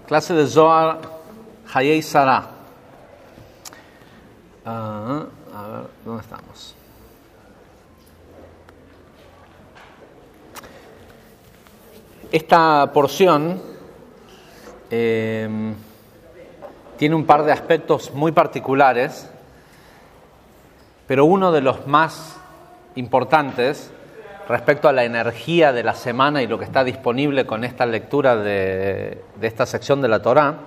Clase de Zohar Hayei Sarah. A ver, ¿dónde estamos? Esta porción tiene un par de aspectos muy particulares, pero uno de los más importantes respecto a la energía de la semana y lo que está disponible con esta lectura de esta sección de la Torá,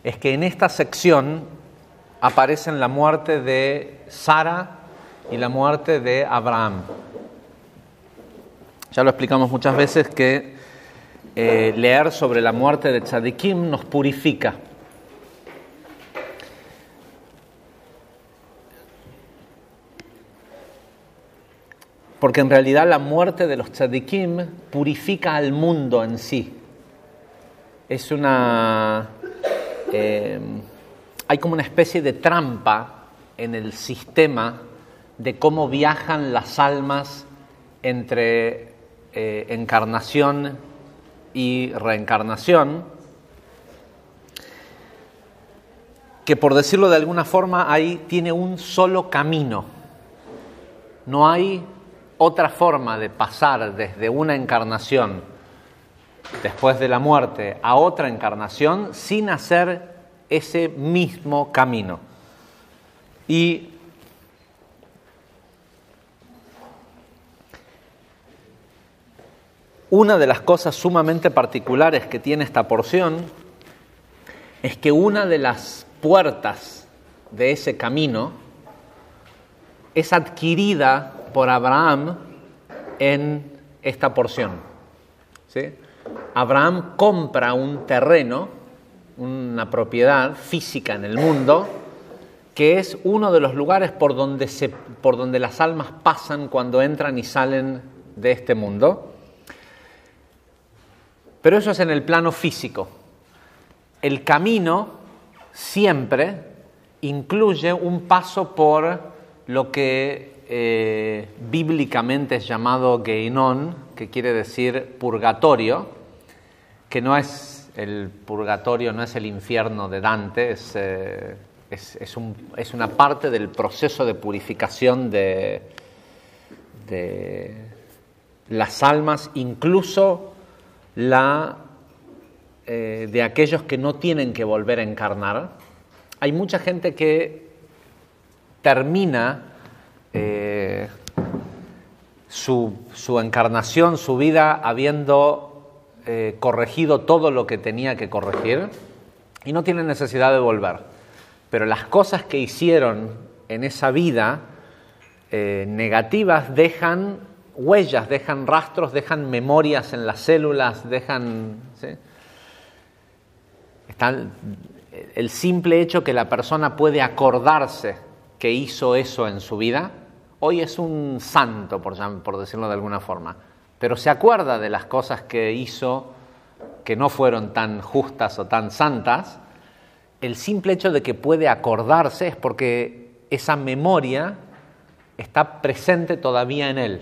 es que en esta sección aparecen la muerte de Sara y la muerte de Abraham. Ya lo explicamos muchas veces que leer sobre la muerte de Tzadikim nos purifica. Porque en realidad la muerte de los tzadikim purifica al mundo en sí. Es hay como una especie de trampa en el sistema de cómo viajan las almas entre encarnación y reencarnación, que por decirlo de alguna forma tiene un solo camino. No hay otra forma de pasar desde una encarnación después de la muerte a otra encarnación sin hacer ese mismo camino. Y una de las cosas sumamente particulares que tiene esta porción es que una de las puertas de ese camino es adquirida por Abraham en esta porción. ¿Sí? Abraham compra un terreno, una propiedad física en el mundo, que es uno de los lugares por donde las almas pasan cuando entran y salen de este mundo. Pero eso es en el plano físico. El camino siempre incluye un paso por lo que bíblicamente es llamado Geinon, que quiere decir purgatorio, que no es el purgatorio, no es el infierno de Dante, es una parte del proceso de purificación de las almas, incluso de aquellos que no tienen que volver a encarnar. Hay mucha gente que termina su encarnación, su vida, habiendo corregido todo lo que tenía que corregir y no tienen necesidad de volver. Pero las cosas que hicieron en esa vida negativas dejan huellas, dejan rastros, dejan memorias en las células, ¿sí? El simple hecho que la persona puede acordarse que hizo eso en su vida. Hoy es un santo, por decirlo de alguna forma, pero se acuerda de las cosas que hizo que no fueron tan justas o tan santas. El simple hecho de que puede acordarse es porque esa memoria está presente todavía en él.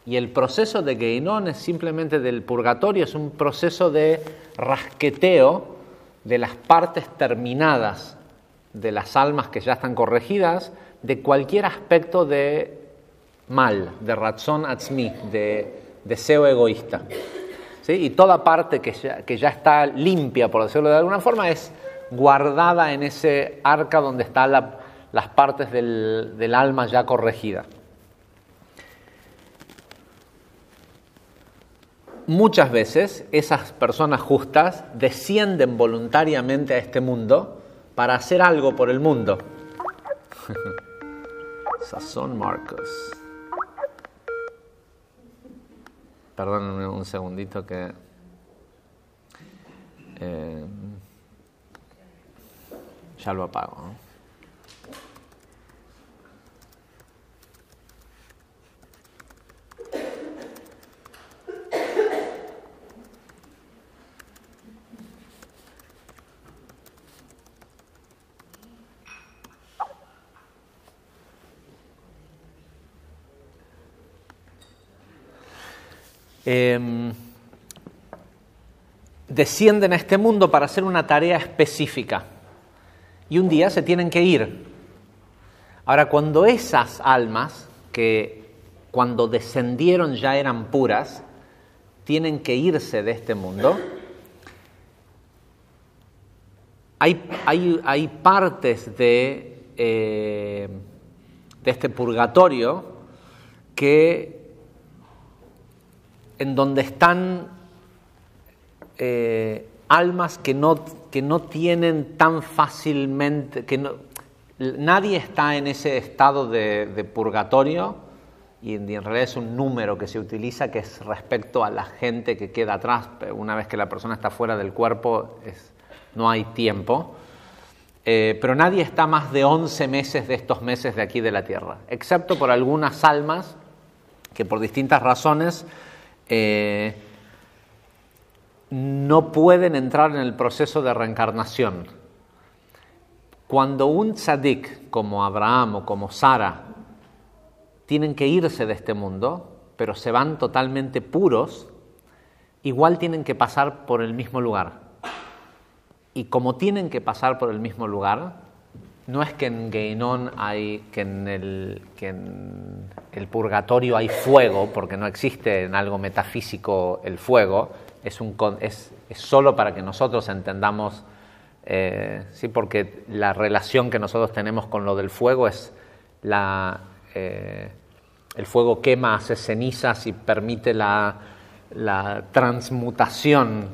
Y el proceso de Geinon es simplemente del purgatorio, es un proceso de rasqueteo de las partes terminadas de las almas que ya están corregidas, de cualquier aspecto de mal, de ratzon atzmi, de deseo egoísta. ¿Sí? Y toda parte que ya está limpia, por decirlo de alguna forma, es guardada en ese arca donde están las partes del alma ya corregida. Muchas veces esas personas justas descienden voluntariamente a este mundo para hacer algo por el mundo. Sazón Marcos. Perdónenme un segundito que... ya lo apago, ¿no? descienden a este mundo para hacer una tarea específica y un día se tienen que ir. Ahora, cuando esas almas, que cuando descendieron ya eran puras, tienen que irse de este mundo, hay partes de este purgatorio en donde están almas que no tienen tan fácilmente, nadie está en ese estado de purgatorio, y en realidad es un número que se utiliza, que es respecto a la gente que queda atrás. Una vez que la persona está fuera del cuerpo, no hay tiempo. Pero nadie está más de 11 meses de estos meses de aquí de la Tierra, excepto por algunas almas que por distintas razones no pueden entrar en el proceso de reencarnación. Cuando un tzadik como Abraham o como Sara tienen que irse de este mundo, pero se van totalmente puros, igual tienen que pasar por el mismo lugar. Y como tienen que pasar por el mismo lugar, no es que en Gehinnom que en el purgatorio hay fuego, porque no existe en algo metafísico el fuego, es solo para que nosotros entendamos, sí, porque la relación que nosotros tenemos con lo del fuego es el fuego quema, hace cenizas y permite la transmutación,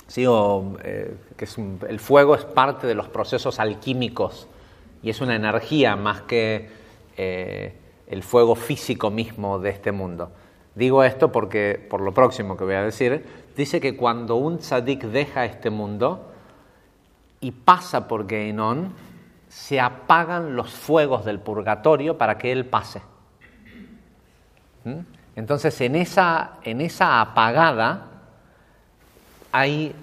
¿sí? El fuego es parte de los procesos alquímicos y es una energía más que el fuego físico mismo de este mundo. Digo esto porque, por lo próximo que voy a decir, dice que cuando un tzadik deja este mundo y pasa por Gehinnom, se apagan los fuegos del purgatorio para que él pase. Entonces, en esa apagada hay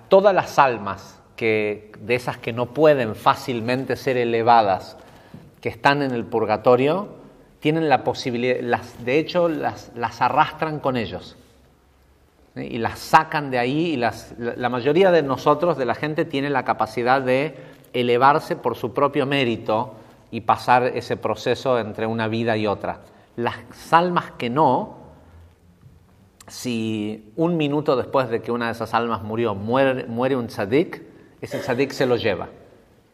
todas las almas de esas que no pueden fácilmente ser elevadas, que están en el purgatorio, tienen la posibilidad, de hecho las arrastran con ellos, ¿sí? Y las sacan de ahí, y la mayoría de nosotros, de la gente, tiene la capacidad de elevarse por su propio mérito y pasar ese proceso entre una vida y otra. Las almas que no, si un minuto después de que una de esas almas muere un tzadik, ese tzadik se lo lleva.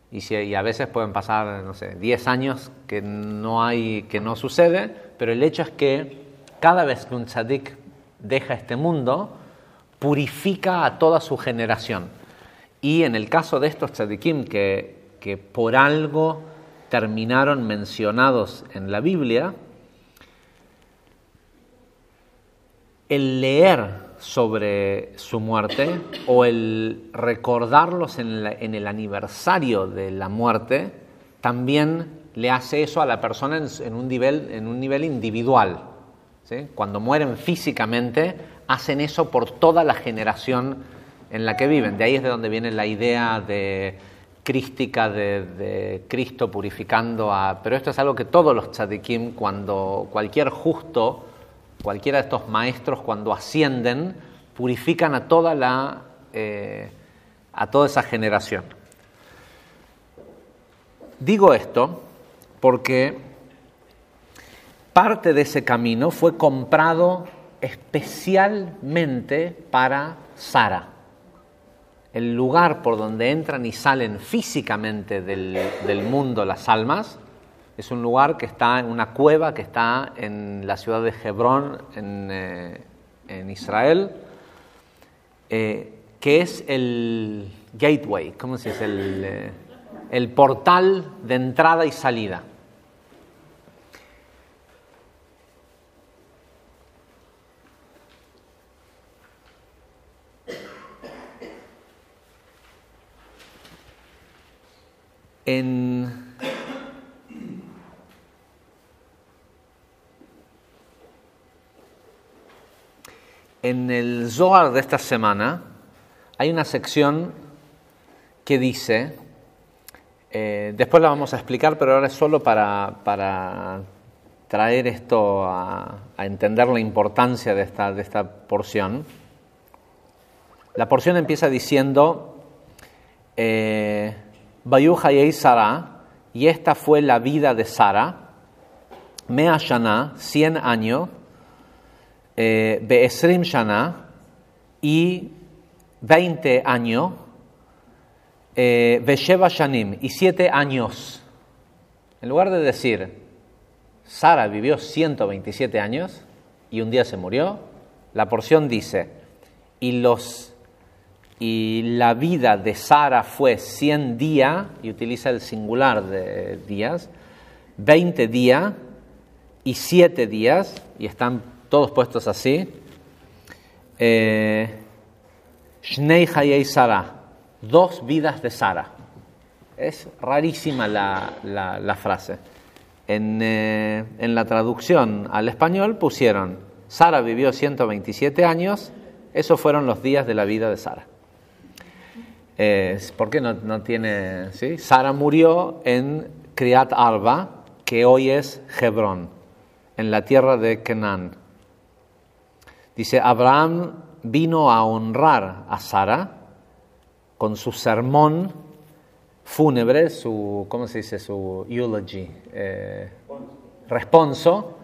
Y a veces pueden pasar, 10 años que no sucede, pero el hecho es que cada vez que un tzadik deja este mundo, purifica a toda su generación. Y en el caso de estos tzadikim que por algo terminaron mencionados en la Biblia, el leer sobre su muerte o el recordarlos en el aniversario de la muerte también le hace eso a la persona en un nivel individual, ¿sí? Cuando mueren físicamente, hacen eso por toda la generación en la que viven. De ahí es de donde viene la idea crística de Cristo purificando pero esto es algo que todos los tzadikim, cuando cualquiera de estos maestros, cuando ascienden, purifican a toda esa generación. Digo esto porque parte de ese camino fue comprado especialmente para Sara. El lugar por donde entran y salen físicamente del mundo las almas es un lugar que está en una cueva que está en la ciudad de Hebrón, en Israel, que es el gateway, ¿cómo se dice? El portal de entrada y salida. En el Zohar de esta semana hay una sección que dice, después la vamos a explicar, pero ahora es solo para traer esto a entender la importancia de esta porción. La porción empieza diciendo, Vayu Hayei Sara, y esta fue la vida de Sara, Mea Shana, 100 años, Be'esrim Shana, y 20 años, Be'sheva Shanim, y 7 años. En lugar de decir, Sara vivió 127 años y un día se murió, la porción dice, y la vida de Sara fue 100 días, y utiliza el singular de días, 20 días y 7 días, y están todos puestos así. Shnei Hayei Sara, 2 vidas de Sara. Es rarísima la frase. En la traducción al español pusieron, Sara vivió 127 años, esos fueron los días de la vida de Sara. ¿Por qué no tiene? ¿Sí? Sara murió en Criat Arba, que hoy es Hebrón, en la tierra de Canaán. Dice, Abraham vino a honrar a Sara con su sermón fúnebre, ¿cómo se dice? Su eulogy, responso,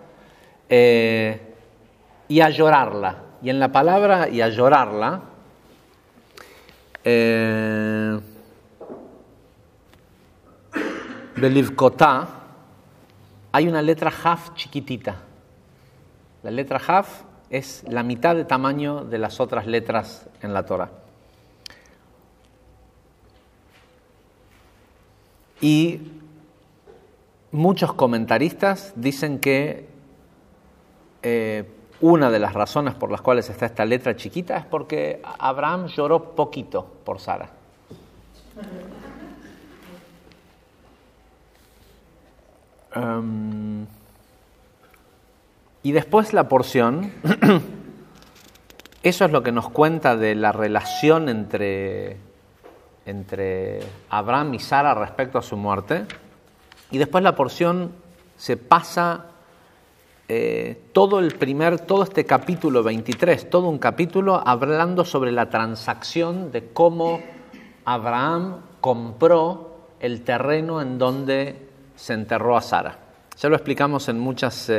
y a llorarla. Y en la palabra y a llorarla, Belivkotá, hay una letra Jaf chiquitita. La letra Jaf es la mitad de tamaño de las otras letras en la Torah. Y muchos comentaristas dicen que una de las razones por las cuales está esta letra chiquita es porque Abraham lloró poquito por Sara. Y después la porción, eso es lo que nos cuenta de la relación entre Abraham y Sara respecto a su muerte. Y después la porción se pasa todo este capítulo 23, todo un capítulo hablando sobre la transacción de cómo Abraham compró el terreno en donde se enterró a Sara. Ya lo explicamos en muchas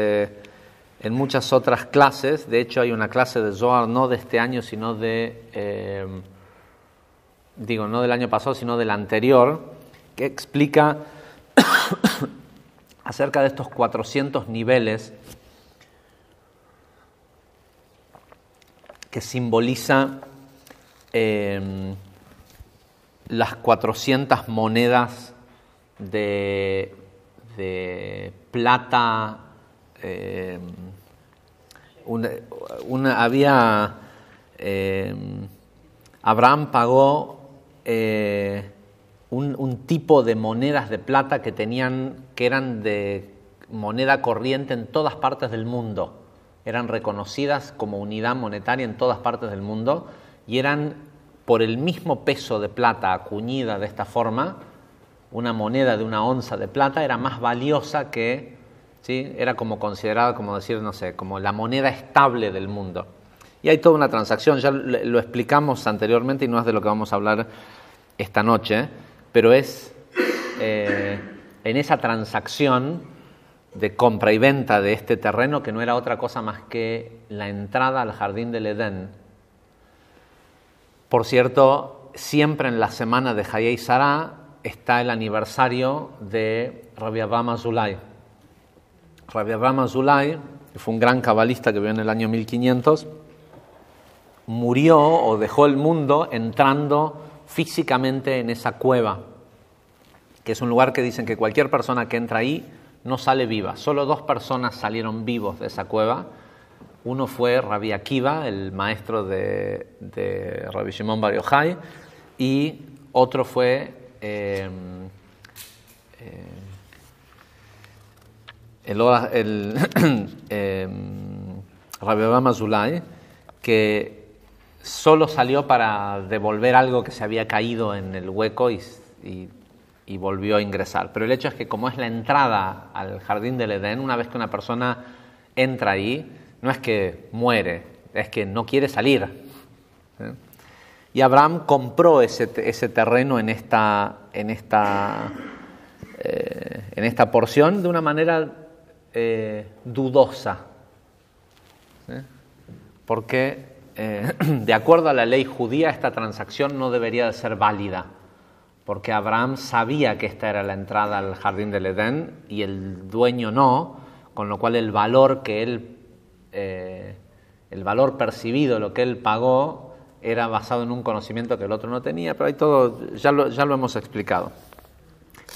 otras clases. De hecho, hay una clase de Zohar no de este año, sino no del año pasado, sino del anterior, que explica acerca de estos 400 niveles que simboliza las 400 monedas de plata. Abraham pagó un tipo de monedas de plata que eran de moneda corriente en todas partes del mundo. Eran reconocidas como unidad monetaria en todas partes del mundo y eran, por el mismo peso de plata acuñida de esta forma, una moneda de 1 onza de plata era más valiosa que, ¿sí? Era como considerada, como decir, no sé, como la moneda estable del mundo. Y hay toda una transacción, ya lo explicamos anteriormente y no es de lo que vamos a hablar esta noche, pero es en esa transacción de compra y venta de este terreno, que no era otra cosa más que la entrada al jardín del Edén. Por cierto, siempre en la semana de Hayei Sara está el aniversario de Rabbi Avraham Azulay. Rabbi Avraham Azulay, que fue un gran cabalista que vivió en el año 1500, murió o dejó el mundo entrando físicamente en esa cueva, que es un lugar que dicen que cualquier persona que entra ahí no sale viva. Solo 2 personas salieron vivos de esa cueva. Uno fue Rabbi Akiva, el maestro de Rabbi Shimon Bar Yochai, y otro fue Rabbi Avraham Azulay, que solo salió para devolver algo que se había caído en el hueco y y volvió a ingresar. Pero el hecho es que como es la entrada al jardín del Edén, una vez que una persona entra ahí, no es que muere, es que no quiere salir. Y Abraham compró ese terreno en esta porción de una manera dudosa, porque de acuerdo a la ley judía esta transacción no debería de ser válida, porque Abraham sabía que esta era la entrada al jardín del Edén y el dueño no, con lo cual el valor percibido, lo que él pagó, era basado en un conocimiento que el otro no tenía, pero ahí todo ya lo hemos explicado.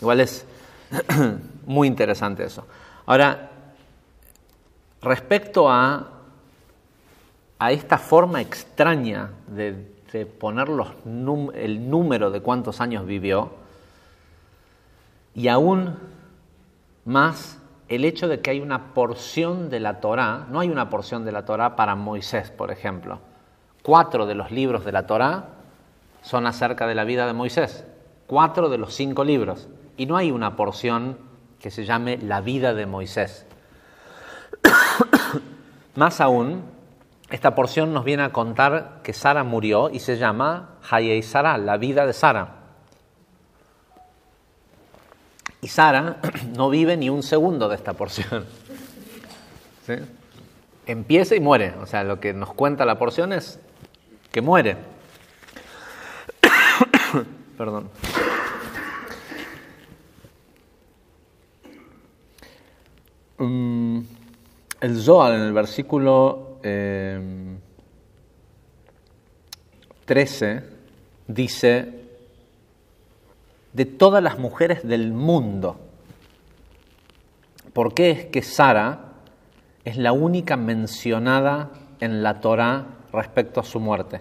Igual es muy interesante eso. Ahora, respecto a esta forma extraña de poner el número de cuántos años vivió, y aún más el hecho de que hay una porción de la Torá, no hay una porción de la Torá para Moisés, por ejemplo. 4 de los libros de la Torá son acerca de la vida de Moisés, 4 de los 5 libros, y no hay una porción que se llame la vida de Moisés. Más aún, esta porción nos viene a contar que Sara murió y se llama Hayei Sara, la vida de Sara. Y Sara no vive ni un segundo de esta porción. ¿Sí? Empieza y muere. O sea, lo que nos cuenta la porción es que muere. Perdón. El Zohar en el versículo 13 dice: de todas las mujeres del mundo. ¿Por qué es que Sara es la única mencionada en la Torá respecto a su muerte?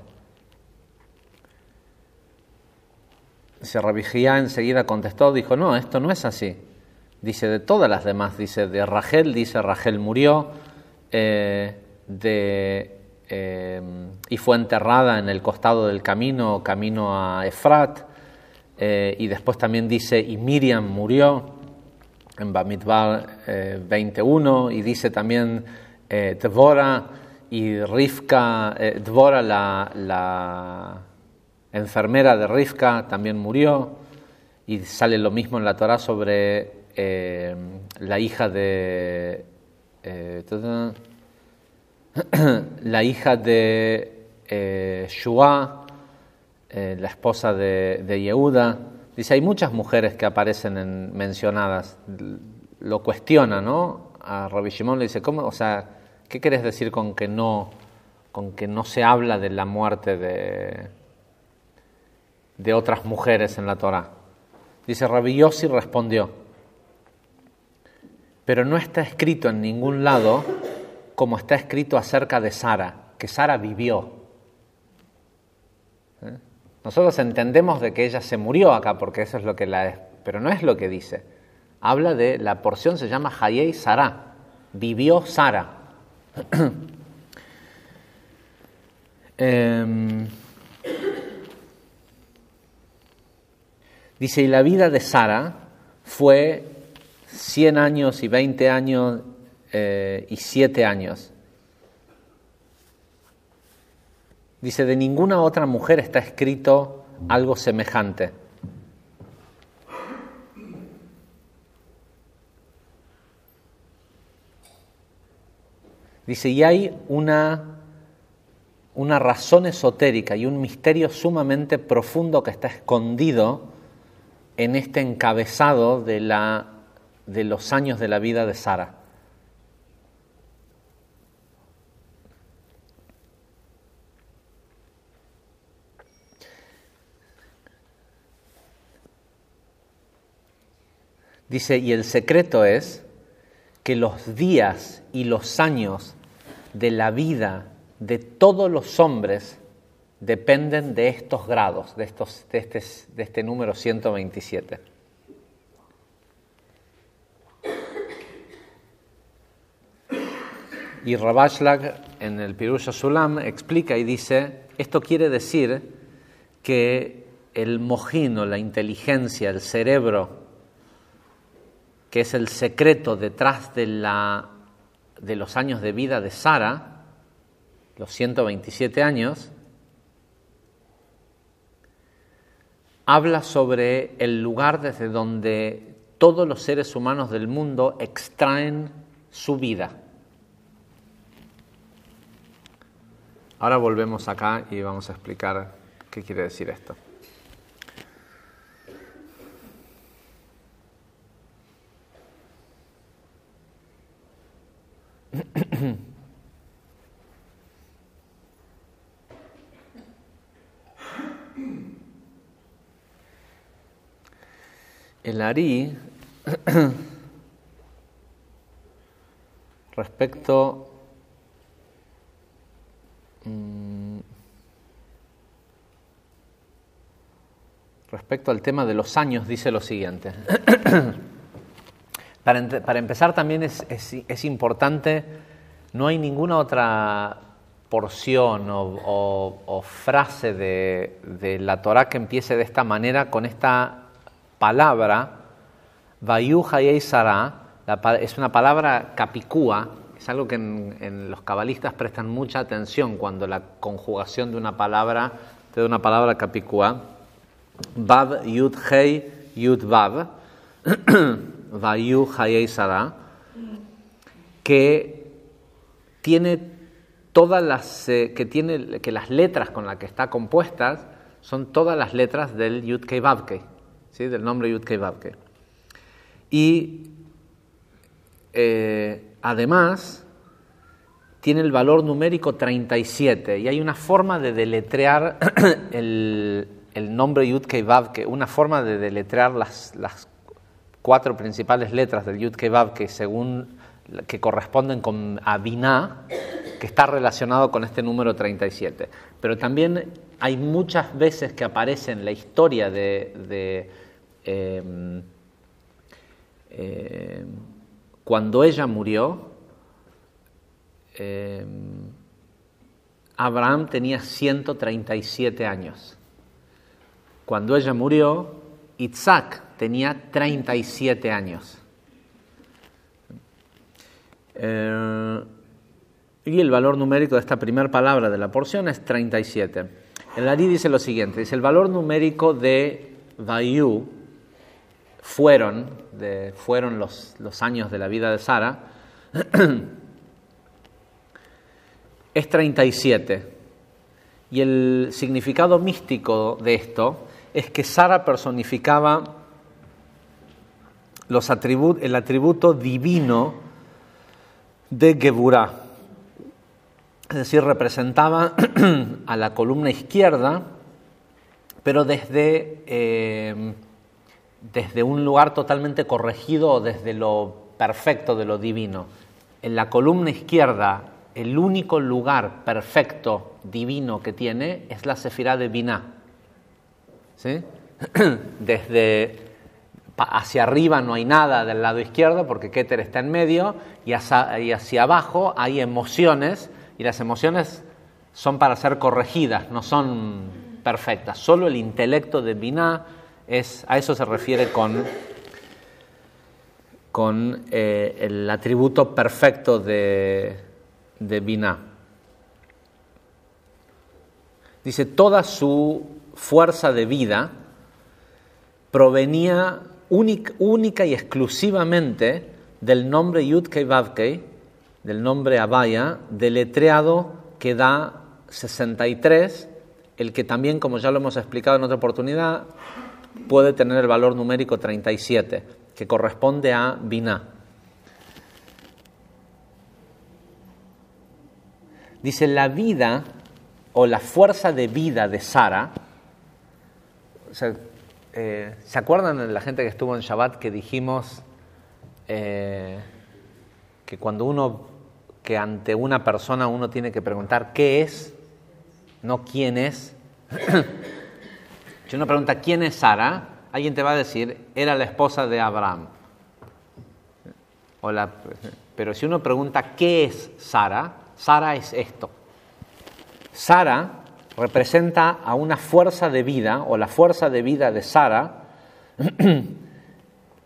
Rabbi Jía enseguida contestó, dijo: no, esto no es así. Dice de todas las demás, dice de Rachel, dice Rachel murió y fue enterrada en el costado del camino a Efrat, y después también dice y Miriam murió en Bamidbar 21, y dice también Dvora y Rivka, Dvora la enfermera de Rivka también murió, y sale lo mismo en la Torá sobre la hija de Shua, la esposa de Yehuda. Dice, hay muchas mujeres que aparecen mencionadas. Lo cuestiona, ¿no? A Rabbi Shimon le dice, ¿cómo? O sea, ¿qué querés decir con que no se habla de la muerte de otras mujeres en la Torá? Dice, Rabbi Yossi respondió, pero no está escrito en ningún lado como está escrito acerca de Sara, que Sara vivió. Nosotros entendemos de que ella se murió acá, porque eso es lo que pero no es lo que dice. Habla de, la porción se llama Hayei Sara, vivió Sara. Dice, y la vida de Sara fue 100 años y 20 años y 7 años. Dice, de ninguna otra mujer está escrito algo semejante. Dice, y hay una razón esotérica y un misterio sumamente profundo que está escondido en este encabezado de los años de la vida de Sara. Dice, y el secreto es que los días y los años de la vida de todos los hombres dependen de estos grados, de este número 127. Y Rabashlag en el Pirush Sulam explica y dice, esto quiere decir que el mojín o la inteligencia, el cerebro, que es el secreto detrás de los años de vida de Sara, los 127 años, habla sobre el lugar desde donde todos los seres humanos del mundo extraen su vida. Ahora volvemos acá y vamos a explicar qué quiere decir esto. El Ari, respecto al tema de los años, dice lo siguiente. Para empezar, también es importante, no hay ninguna otra porción o frase de la Torá que empiece de esta manera, con esta palabra, Vayu Hayei Sará. Es una palabra capicúa, es algo que en los cabalistas prestan mucha atención cuando la conjugación de una palabra capicúa. Vav Yud Hei Yud Vav, Vayu Hayei Sará, que tiene todas que las letras con las que está compuestas son todas las letras del Yud Kei Vav Kei, ¿sí? Del nombre Yud Kei Vav Kei. Y además tiene el valor numérico 37, y hay una forma de deletrear el nombre Yud Kei Vav Kei, una forma de deletrear las 4 principales letras del Yud Kei Vav Kei que corresponden a Binah, que está relacionado con este número 37. Pero también hay muchas veces que aparece en la historia cuando ella murió, Abraham tenía 137 años. Cuando ella murió, Isaac tenía 37 años. Y el valor numérico de esta primera palabra de la porción es 37. El Ari dice lo siguiente, dice: el valor numérico de Vayu fueron los años de la vida de Sara, es 37. Y el significado místico de esto es que Sara personificaba el atributo divino de Geburá. Es decir, representaba a la columna izquierda, pero desde un lugar totalmente corregido, o desde lo perfecto de lo divino. En la columna izquierda, el único lugar perfecto, divino que tiene, es la sefirá de Binah. ¿Sí? Desde hacia arriba no hay nada del lado izquierdo, porque Keter está en medio, y hacia abajo hay emociones, y las emociones son para ser corregidas, no son perfectas. Solo el intelecto de Binah a eso se refiere con el atributo perfecto de Binah. Dice, toda su fuerza de vida provenía única y exclusivamente del nombre Yud Kei Vav Kei, del nombre Havaya, deletreado, que da 63, el que también, como ya lo hemos explicado en otra oportunidad, puede tener el valor numérico 37, que corresponde a Binah. Dice, la vida o la fuerza de vida de Sara, o sea, ¿se acuerdan de la gente que estuvo en Shabbat que dijimos que que ante una persona uno tiene que preguntar qué es, no quién es? Si uno pregunta quién es Sara, alguien te va a decir, era la esposa de Abraham. Pero si uno pregunta qué es Sara, Sara es esto. Sara representa a una fuerza de vida, o la fuerza de vida de Sara,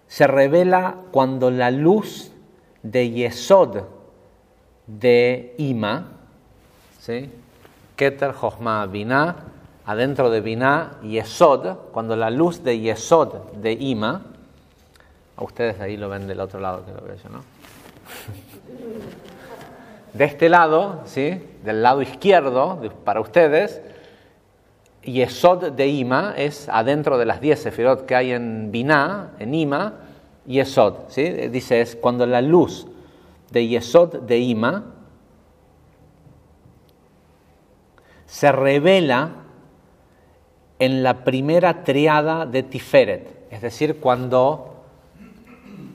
se revela cuando la luz de Yesod de Ima, ¿sí? Keter, Jochma, Binah, adentro de Binah, Yesod, cuando la luz de Yesod de Ima, a ustedes ahí lo ven del otro lado que lo veo yo, ¿no? De este lado, ¿sí? Del lado izquierdo, para ustedes, Yesod de Ima es adentro de las 10 sefirot que hay en Binah, en Ima, Yesod, ¿sí? Dice, es cuando la luz de Yesod de Ima se revela en la primera triada de Tiferet, es decir, cuando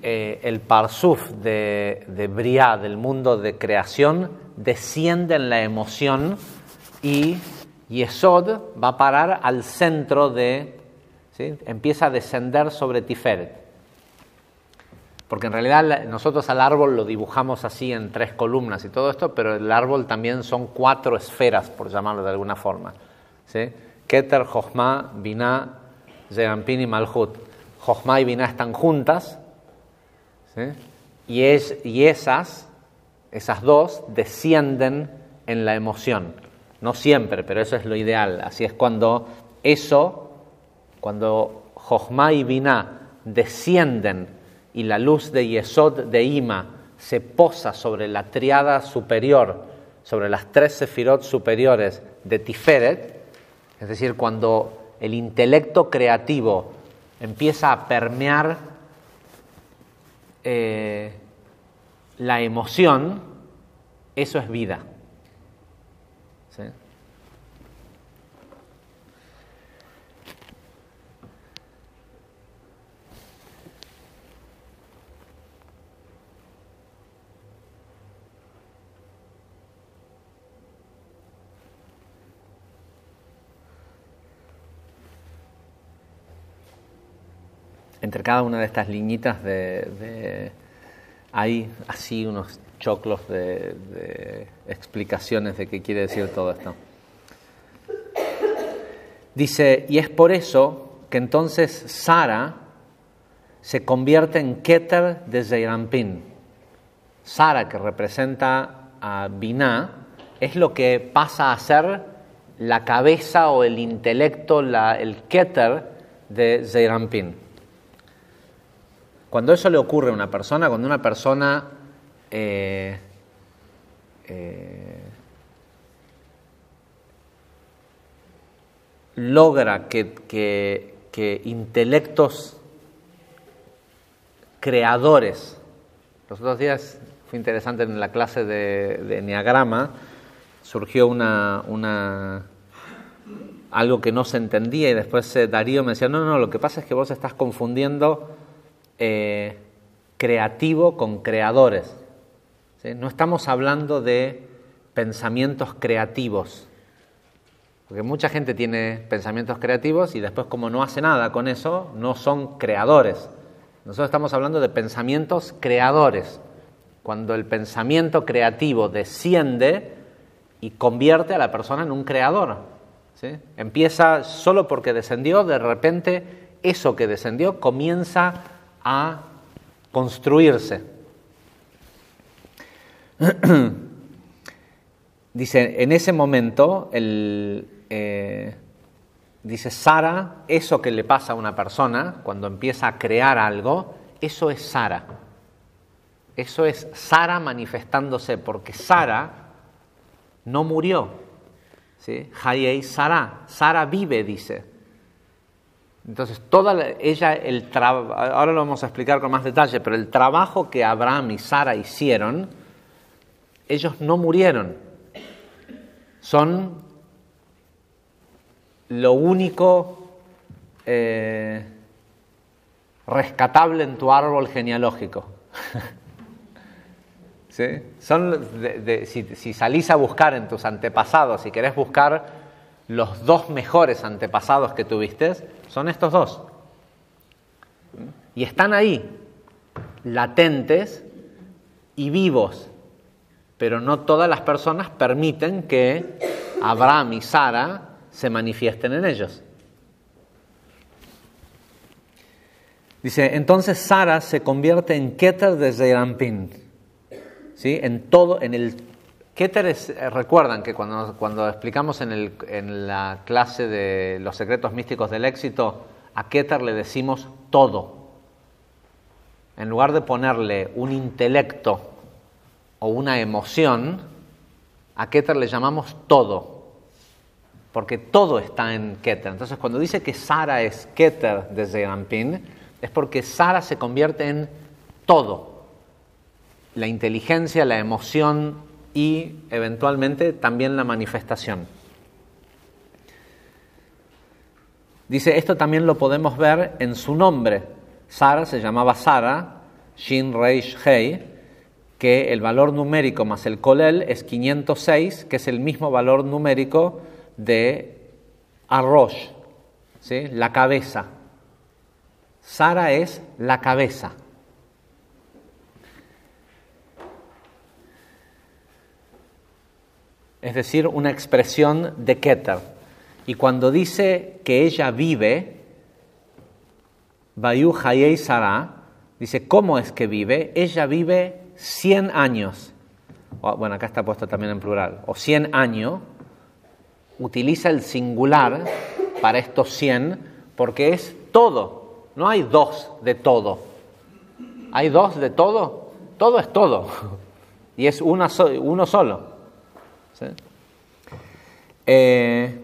el Parsuf de Briá, del mundo de creación, desciende en la emoción y Yesod va a parar al centro de, ¿sí? Empieza a descender sobre Tiferet. Porque en realidad nosotros al árbol lo dibujamos así en 3 columnas y todo esto, pero el árbol también son 4 esferas, por llamarlo de alguna forma, ¿sí? Keter, Jochma, Binah, Zeranpin y Malhut. Jochma y Binah están juntas, ¿sí? Y esas dos descienden en la emoción. No siempre, pero eso es lo ideal. Así es cuando Jochma y Binah descienden y la luz de Yesod de Ima se posa sobre la triada superior, sobre las 3 sefirot superiores de Tiferet, es decir, cuando el intelecto creativo empieza a permear la emoción, eso es vida. ¿Sí? Entre cada una de estas liñitas hay así unos choclos de explicaciones de qué quiere decir todo esto. Dice, y es por eso que entonces Sara se convierte en Keter de Zeranpin. Sara, que representa a Binah, es lo que pasa a ser la cabeza o el intelecto, el Keter de Zeranpin. Cuando eso le ocurre a una persona, cuando una persona logra que intelectos creadores, los otros días fue interesante en la clase de Enneagrama, surgió algo que no se entendía y después Darío me decía, no, lo que pasa es que vos estás confundiendo creativo con creadores, ¿sí? No estamos hablando de pensamientos creativos, porque mucha gente tiene pensamientos creativos y después, como no hace nada con eso, no son creadores. Nosotros estamos hablando de pensamientos creadores, cuando el pensamiento creativo desciende y convierte a la persona en un creador, ¿sí? Empieza solo porque descendió, de repente eso que descendió comienza a construirse. Dice, en ese momento, dice Sara, eso que le pasa a una persona cuando empieza a crear algo, eso es Sara. Eso es Sara manifestándose, porque Sara no murió, ¿sí? Hayei Sara, Sara vive, dice. Entonces, ahora lo vamos a explicar con más detalle, pero el trabajo que Abraham y Sara hicieron, ellos no murieron. Son lo único rescatable en tu árbol genealógico. ¿Sí? Son si salís a buscar en tus antepasados, si querés buscar los 2 mejores antepasados que tuviste, son estos 2. Y están ahí, latentes y vivos, pero no todas las personas permiten que Abraham y Sara se manifiesten en ellos. Dice, entonces Sara se convierte en Keter de Zeirampín. ¿Sí? En el Keter recuerdan que cuando explicamos en la clase de los secretos místicos del éxito, a Keter le decimos todo. En lugar de ponerle un intelecto o una emoción, a Keter le llamamos todo, porque todo está en Keter. Entonces, cuando dice que Sara es Keter de Zeirampín, es porque Sara se convierte en todo. La inteligencia, la emoción y, eventualmente, también la manifestación. Dice, esto también lo podemos ver en su nombre. Sara se llamaba Sara, Shin Reish Hei, que el valor numérico más el kolel es 506, que es el mismo valor numérico de Arrosh, ¿sí? La cabeza. Sara es la cabeza. Es decir, una expresión de Keter. Y cuando dice que ella vive, Bayu Hayei Sara, dice, ¿cómo es que vive? Ella vive 100 años. Bueno, acá está puesto también en plural. O 100 años. Utiliza el singular para estos 100 porque es todo. No hay dos de todo. ¿Hay dos de todo? Todo es todo. Y es uno solo. ¿Sí?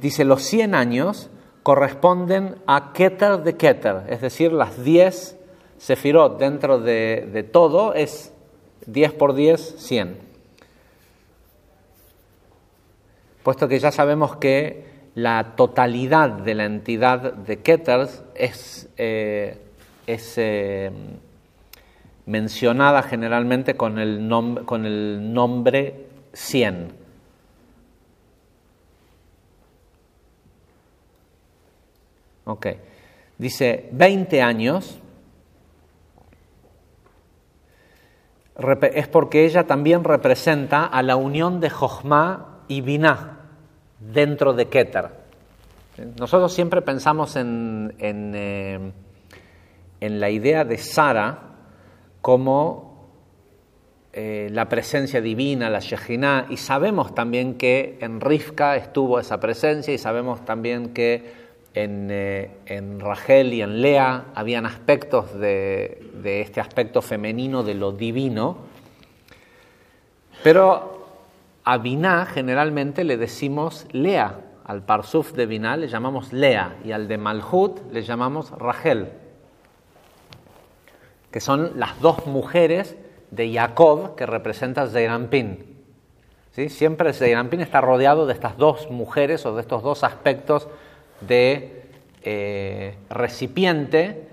Dice, los 100 años corresponden a Keter de Keter. Es decir, las 10 sefirot dentro de todo es 10 por 10, 100. Puesto que ya sabemos que la totalidad de la entidad de Keter es mencionada generalmente con el nombre 100. Ok. Dice 20 años. Es porque ella también representa a la unión de Jochma y Binah dentro de Keter. Nosotros siempre pensamos en la idea de Sara como la presencia divina, la Shejinah, y sabemos también que en Rivka estuvo esa presencia, y sabemos también que en Rachel y en Lea habían aspectos de este aspecto femenino de lo divino, pero a Binah generalmente le decimos Lea, al Parsuf de Binah le llamamos Lea y al de Malhut le llamamos Rachel, que son las dos mujeres de Jacob que representan Zeirampín. ¿Sí? Siempre Zeirampín está rodeado de estas dos mujeres o de estos dos aspectos de recipiente,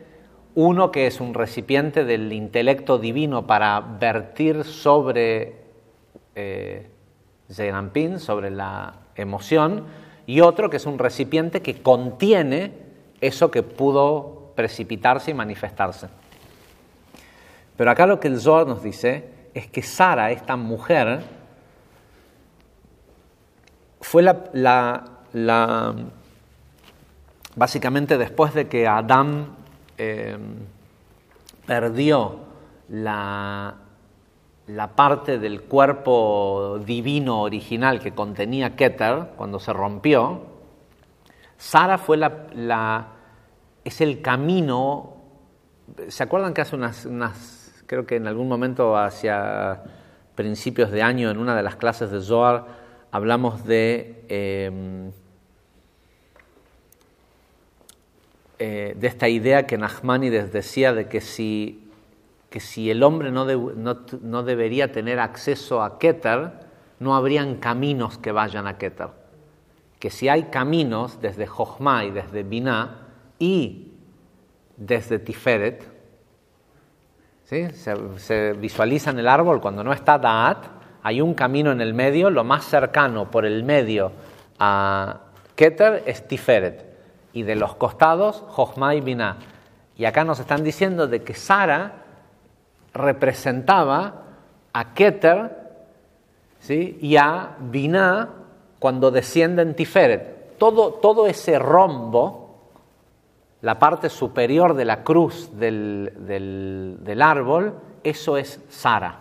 uno que es un recipiente del intelecto divino para vertir sobre Zeirampín, sobre la emoción, y otro que es un recipiente que contiene eso que pudo precipitarse y manifestarse. Pero acá lo que el Zohar nos dice es que Sara, esta mujer, fue básicamente después de que Adán perdió la parte del cuerpo divino original que contenía Keter, cuando se rompió, Sara fue es el camino. ¿Se acuerdan que hace creo que en algún momento hacia principios de año, en una de las clases de Zohar, hablamos de esta idea que Nachmanides decía de que si el hombre no debería tener acceso a Keter, no habrían caminos que vayan a Keter. Que si hay caminos desde Jochma y desde Binah y desde Tiferet, ¿sí? Se visualiza en el árbol cuando no está Da'at, hay un camino en el medio, lo más cercano por el medio a Keter es Tiferet, y de los costados Jochma y Binah. Y acá nos están diciendo de que Sara representaba a Keter, ¿sí? Y a Binah cuando desciende en Tiferet. Todo ese rombo, la parte superior de la cruz del árbol, eso es Sara.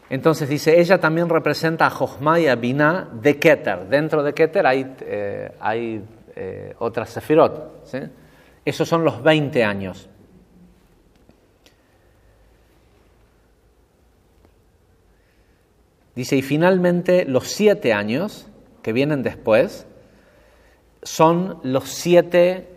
Entonces dice, ella también representa a Jochma y a Binah de Keter. Dentro de Keter hay otras sefirot, ¿sí? Esos son los 20 años. Dice, y finalmente los 7 años que vienen después son las 7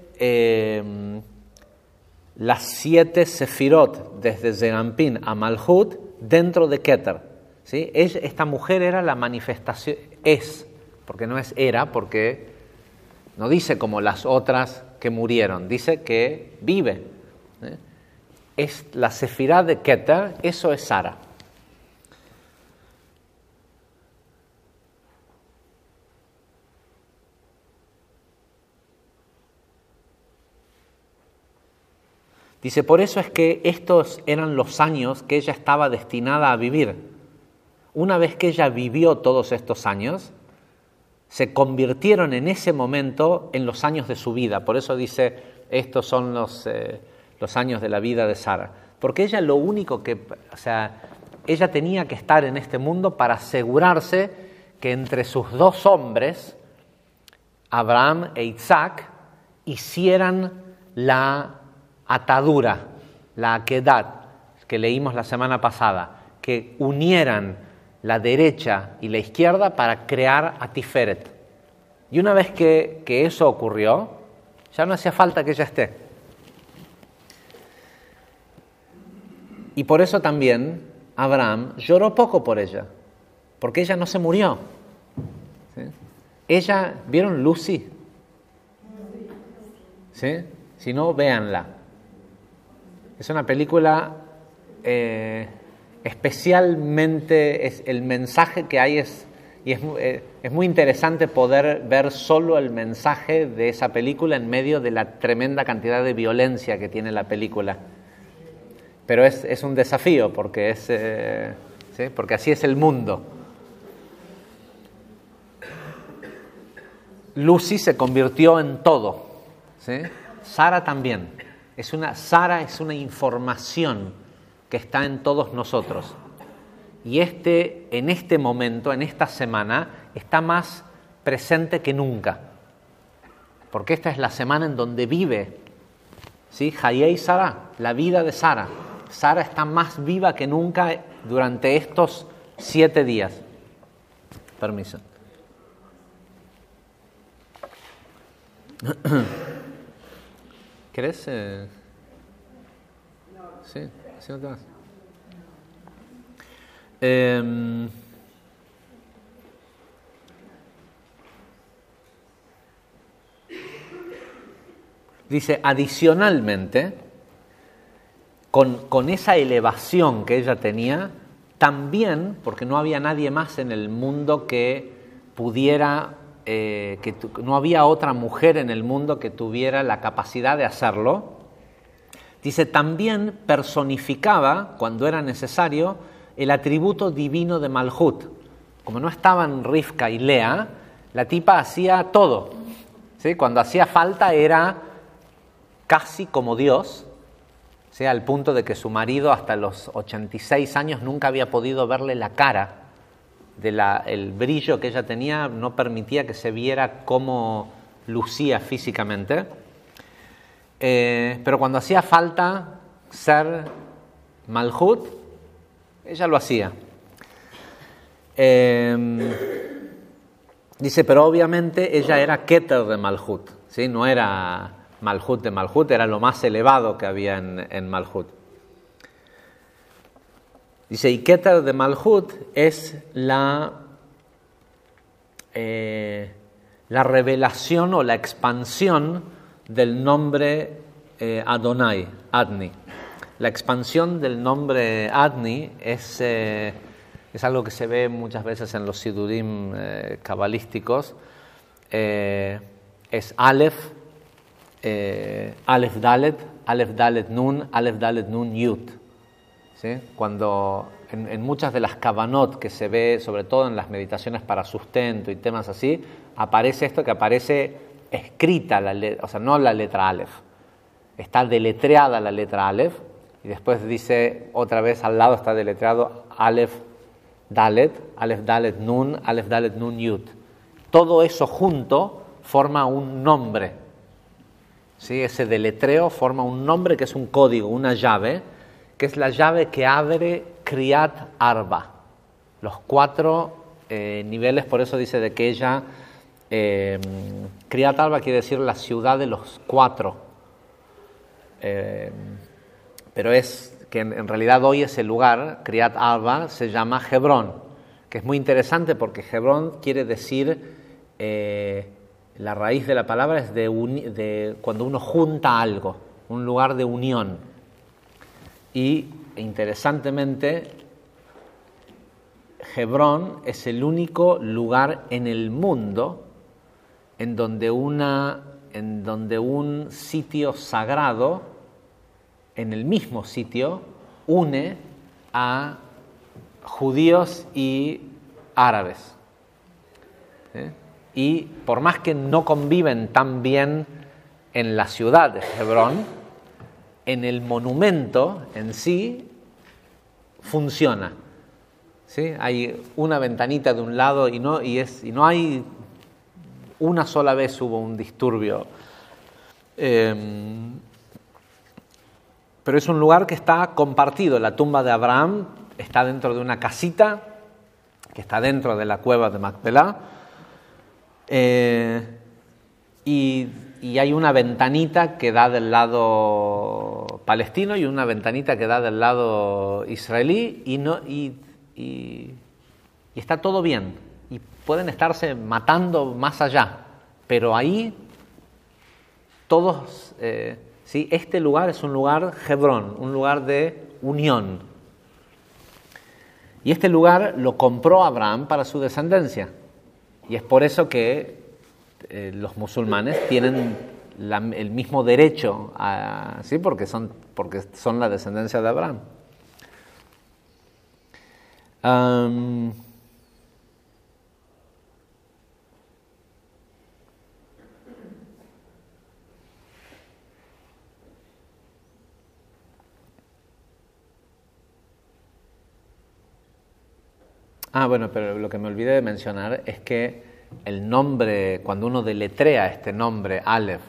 sefirot desde Zeranpin a Malhut dentro de Keter, ¿sí? Esta mujer era la manifestación, porque no es era, porque no dice como las otras que murieron, dice que vive, ¿sí? Es la sefirá de Keter, eso es Sara. Dice, por eso es que estos eran los años que ella estaba destinada a vivir. Una vez que ella vivió todos estos años, se convirtieron en ese momento en los años de su vida. Por eso dice, estos son los años de la vida de Sara. Porque ella ella tenía que estar en este mundo para asegurarse que entre sus 2 hombres, Abraham e Isaac, hicieran la atadura, la akedat, que leímos la semana pasada, que unieran la derecha y la izquierda para crear a Tiferet. Y una vez que eso ocurrió, ya no hacía falta que ella esté. Y por eso también Abraham lloró poco por ella, porque ella no se murió. ¿Sí? Ella, ¿vieron Lucy? ¿Sí? Si no, véanla. Es una película especialmente, el mensaje que hay es muy interesante poder ver solo el mensaje de esa película en medio de la tremenda cantidad de violencia que tiene la película. Pero es un desafío porque ¿sí? Porque así es el mundo. Lucy se convirtió en todo, ¿sí? Sara también. Sara es una información que está en todos nosotros. Y en este momento, en esta semana, está más presente que nunca. Porque esta es la semana en donde vive, ¿sí? Hayei Sara, la vida de Sara. Sara está más viva que nunca durante estos 7 días. Permiso. ¿Querés? Sí, sí, no te vas. Dice, adicionalmente, con esa elevación que ella tenía, también, porque no había nadie más en el mundo que pudiera, no había otra mujer en el mundo que tuviera la capacidad de hacerlo, dice, también personificaba, cuando era necesario, el atributo divino de Malhut. Como no estaban Rivka y Lea, la tipa hacía todo, ¿sí? Cuando hacía falta era casi como Dios, ¿sí? Al punto de que su marido hasta los 86 años nunca había podido verle la cara. El brillo que ella tenía no permitía que se viera cómo lucía físicamente. Pero cuando hacía falta ser Malhut, ella lo hacía. Dice, pero obviamente ella era Keter de Malhut, ¿sí? No era Malhut de Malhut, era lo más elevado que había en Malhut. Dice, y Keter de Malhut es la revelación o la expansión del nombre Adonai, Adni. La expansión del nombre Adni es algo que se ve muchas veces en los sidurim cabalísticos. Es Aleph, Aleph Dalet, Aleph Dalet Nun, Aleph Dalet Nun Yud. ¿Sí? Cuando en muchas de las kavanot que se ve, sobre todo en las meditaciones para sustento y temas así, aparece esto que aparece escrita, o sea, no la letra Aleph, está deletreada la letra Aleph, y después dice, otra vez al lado está deletreado Aleph Dalet, Aleph Dalet Nun, Aleph Dalet Nun Yud. Todo eso junto forma un nombre. ¿Sí? Ese deletreo forma un nombre que es un código, una llave, que es la llave que abre Kriyat Arba. Los 4 niveles, por eso dice de que ella, Kriyat Arba quiere decir la ciudad de los 4. Pero es que en realidad hoy ese lugar, Kriyat Arba, se llama Hebrón, que es muy interesante porque Hebrón quiere decir, la raíz de la palabra es de cuando uno junta algo, un lugar de unión. Y interesantemente, Hebrón es el único lugar en el mundo en donde un sitio sagrado, en el mismo sitio, une a judíos y árabes. ¿Sí? Y por más que no conviven tan bien en la ciudad de Hebrón, en el monumento en sí funciona. ¿Sí? Hay una ventanita de un lado y no hay una sola vez hubo un disturbio. Pero es un lugar que está compartido. La tumba de Abraham está dentro de una casita que está dentro de la cueva de Macpelá. Y hay una ventanita que da del lado palestino y una ventanita que da del lado israelí y está todo bien y pueden estarse matando más allá, pero ahí todos, ¿sí? Este lugar es un lugar Hebrón, un lugar de unión, y este lugar lo compró Abraham para su descendencia. Y es por eso que los musulmanes tienen el mismo derecho, ¿sí? porque son la descendencia de Abraham. Bueno, pero lo que me olvidé de mencionar es que el nombre, cuando uno deletrea este nombre, Aleph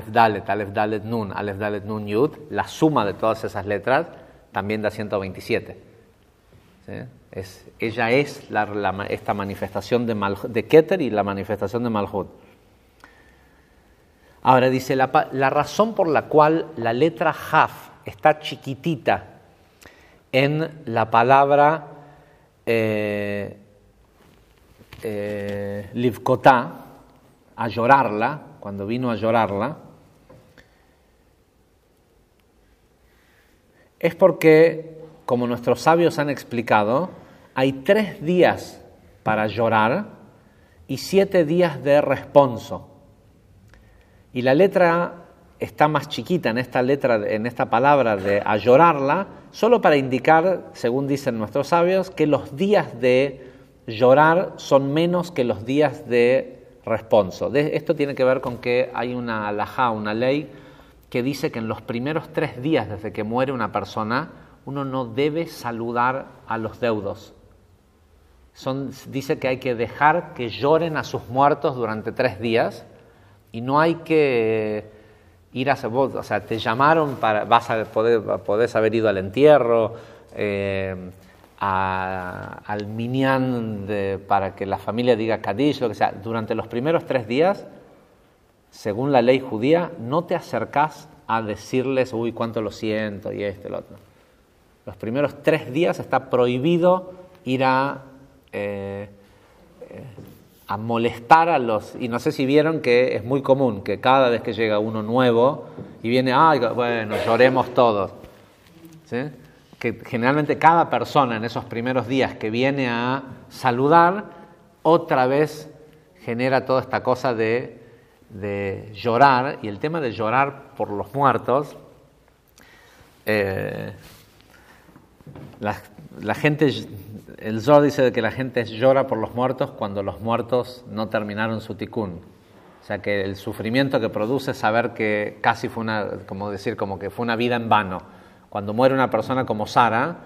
Dalet Nun, Aleph Dalet Nun Yud, la suma de todas esas letras también da 127. ¿Sí? Ella es esta manifestación de Keter y la manifestación de Malhut. Ahora dice, la razón por la cual la letra Haf está chiquitita en la palabra Livkotá, a llorarla, cuando vino a llorarla, es porque, como nuestros sabios han explicado, hay 3 días para llorar y 7 días de responso. Y la letra está más chiquita en esta palabra de a llorarla, solo para indicar, según dicen nuestros sabios, que los días de llorar son menos que los días de responso. Esto tiene que ver con que hay una halajá, una ley, que dice que en los primeros 3 días desde que muere una persona, uno no debe saludar a los deudos. Dice que hay que dejar que lloren a sus muertos durante 3 días y no hay que ir a vos, o sea, te llamaron podés haber ido al entierro, al minyan para que la familia diga Kadish, lo que sea. Durante los primeros 3 días, según la ley judía, no te acercás a decirles, uy, cuánto lo siento, y esto y lo otro. Los primeros 3 días está prohibido ir a molestar a los... Y no sé si vieron que es muy común que cada vez que llega uno nuevo y viene, bueno, lloremos todos. ¿Sí? Que generalmente cada persona en esos primeros días que viene a saludar, otra vez genera toda esta cosa de llorar. Y el tema de llorar por los muertos, la gente, el Zohar dice que la gente llora por los muertos cuando los muertos no terminaron su tikkun. O sea, que el sufrimiento que produce saber que casi fue como que fue una vida en vano. Cuando muere una persona como Sara,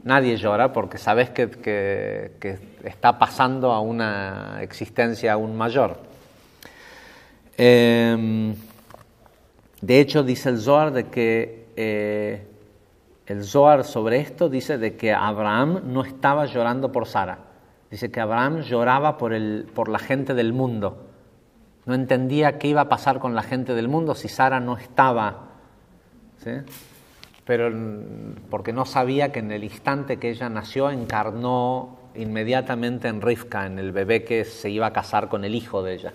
nadie llora porque sabes que está pasando a una existencia aún mayor. De hecho, dice el Zohar de que el Zohar sobre esto dice de que Abraham no estaba llorando por Sara. Dice que Abraham lloraba por la gente del mundo. No entendía qué iba a pasar con la gente del mundo si Sara no estaba, ¿sí? Pero porque no sabía que en el instante que ella nació encarnó inmediatamente en Rivka, en el bebé que se iba a casar con el hijo de ella.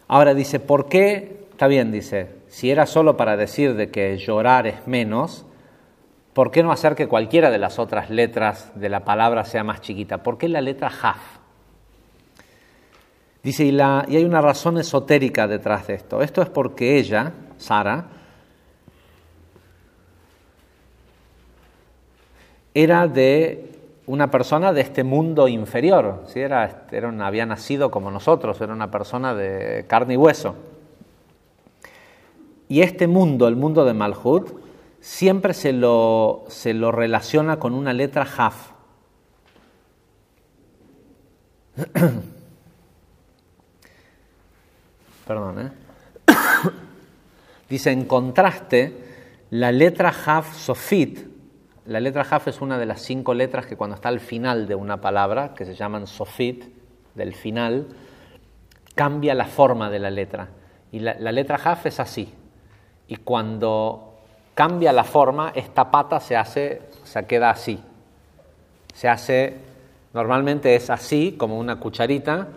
Ahora dice, ¿por qué? Está bien, dice, si era solo para decir de que llorar es menos, ¿por qué no hacer que cualquiera de las otras letras de la palabra sea más chiquita? ¿Por qué la letra Jaf? Dice, y hay una razón esotérica detrás de esto. Esto es porque ella, Sara, era de una persona de este mundo inferior, ¿sí? Había nacido como nosotros, era una persona de carne y hueso. Y este mundo, el mundo de Malhut, siempre se lo relaciona con una letra Jaf. Perdón, Dice, en contraste, la letra Jaf Sofit, la letra Jaf es una de las 5 letras que cuando está al final de una palabra, que se llaman Sofit, del final, cambia la forma de la letra. Y la letra Jaf es así. Y cuando cambia la forma, esta pata se queda así. Normalmente es así, como una cucharita,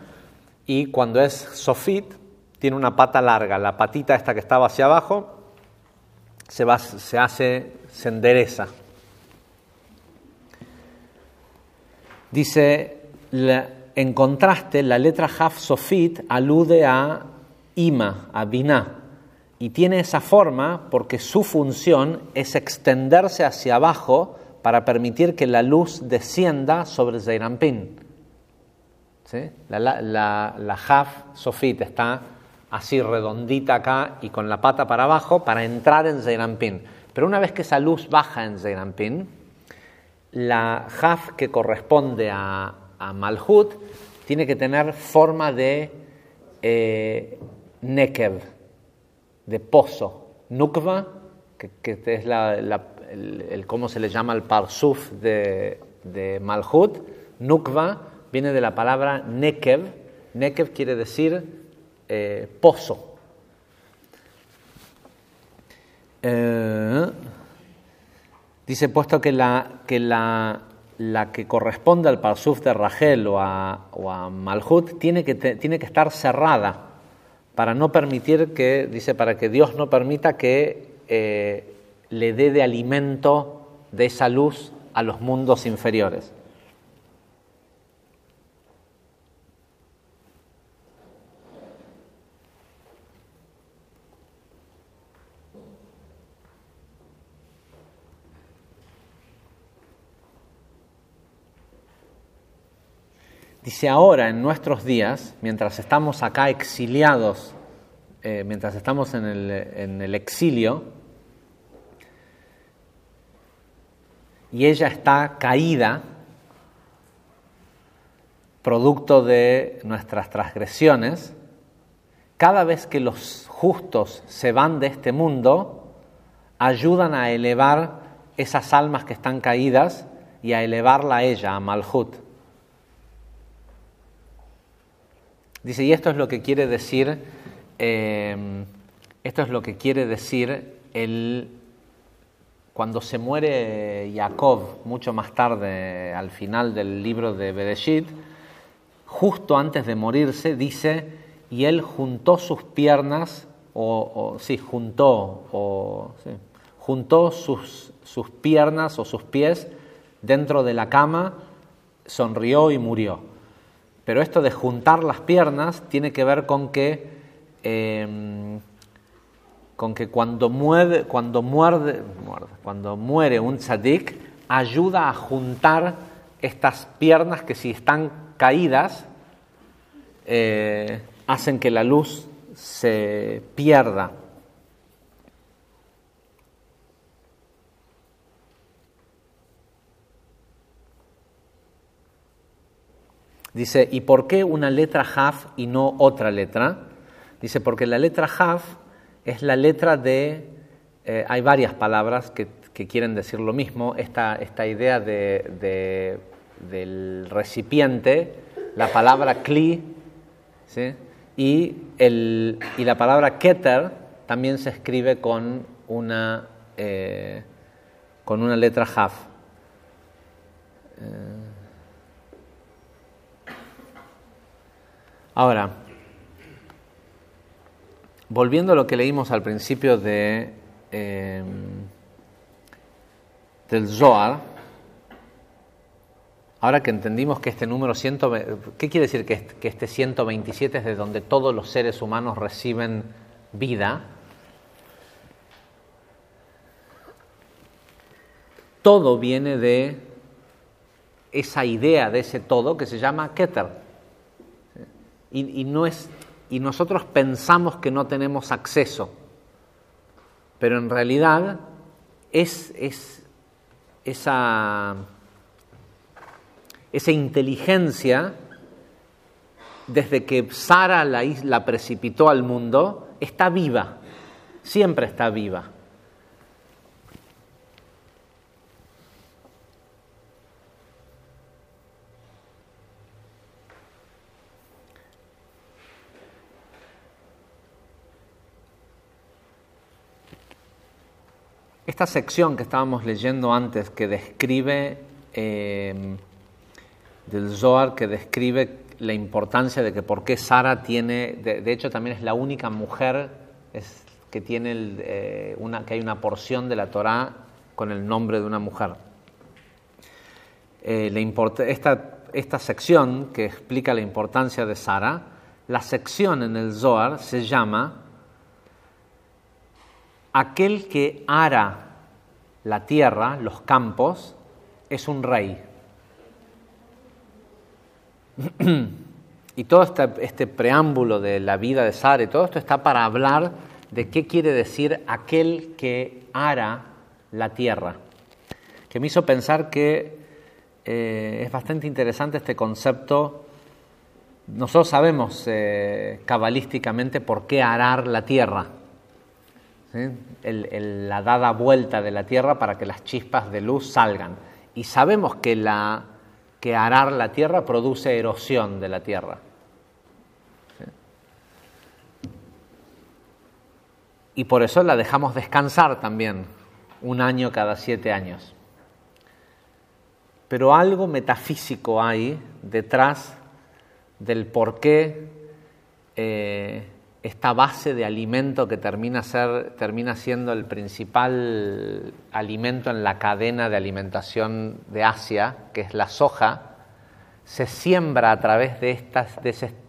y cuando es Sofit, tiene una pata larga. La patita esta que estaba hacia abajo se endereza. Dice, en contraste, la letra Jaf Sofit alude a Ima, a Binah, y tiene esa forma porque su función es extenderse hacia abajo para permitir que la luz descienda sobre Zeir Anpin. ¿Sí? La Jaf Sofit está así redondita acá y con la pata para abajo para entrar en Zeir Anpin. Pero una vez que esa luz baja en Zeir Anpin, la Jaf que corresponde a Malhut tiene que tener forma de Nekev, de pozo. Nukva, que es el cómo se le llama el parsuf de Malhut. Nukva viene de la palabra Nekev. Nekev quiere decir pozo. Dice, puesto que la que corresponde al parsuf de Rachel o a Malhut tiene que estar cerrada para no permitir para que Dios no permita que le dé de alimento de esa luz a los mundos inferiores. Dice, ahora en nuestros días, mientras estamos acá exiliados, mientras estamos en el exilio, y ella está caída, producto de nuestras transgresiones, cada vez que los justos se van de este mundo, ayudan a elevar esas almas que están caídas y a elevarla a ella, a Malhut. Dice, y esto es lo que quiere decir, cuando se muere Jacob, mucho más tarde, al final del libro de Bereshit, justo antes de morirse, dice, y él juntó sus piernas, juntó sus piernas o sus pies dentro de la cama, sonrió y murió. Pero esto de juntar las piernas tiene que ver con que con que cuando muere un tzadik, ayuda a juntar estas piernas que si están caídas, hacen que la luz se pierda. Dice, ¿y por qué una letra Haf y no otra letra? Dice, porque la letra Haf es la letra de... hay varias palabras que quieren decir lo mismo. Esta idea del recipiente, la palabra Kli, ¿sí? y la palabra Keter también se escribe con una letra Haf. Ahora, volviendo a lo que leímos al principio del Zohar, ahora que entendimos que este número ¿qué quiere decir que este 127 es de donde todos los seres humanos reciben vida? Todo viene de esa idea de ese todo que se llama Keter. Y nosotros pensamos que no tenemos acceso, pero en realidad esa inteligencia, desde que Sara la precipitó al mundo, está viva, siempre está viva. Esta sección que estábamos leyendo antes, que describe del Zohar, que describe la importancia de que por qué Sara tiene, de hecho también es la única mujer que tiene que hay una porción de la Torá con el nombre de una mujer. Esta sección que explica la importancia de Sara, la sección en el Zohar se llama aquel que ara la tierra, los campos, es un rey. Y todo este preámbulo de la vida de Sara y todo esto está para hablar de qué quiere decir aquel que ara la tierra. Que me hizo pensar que es bastante interesante este concepto. Nosotros sabemos cabalísticamente por qué arar la tierra. ¿Sí? La dada vuelta de la tierra para que las chispas de luz salgan. Y sabemos que arar la tierra produce erosión de la tierra. ¿Sí? Y por eso la dejamos descansar también, 1 año cada 7 años. Pero algo metafísico hay detrás del por qué esta base de alimento que termina siendo el principal alimento en la cadena de alimentación de Asia, que es la soja, se siembra a través de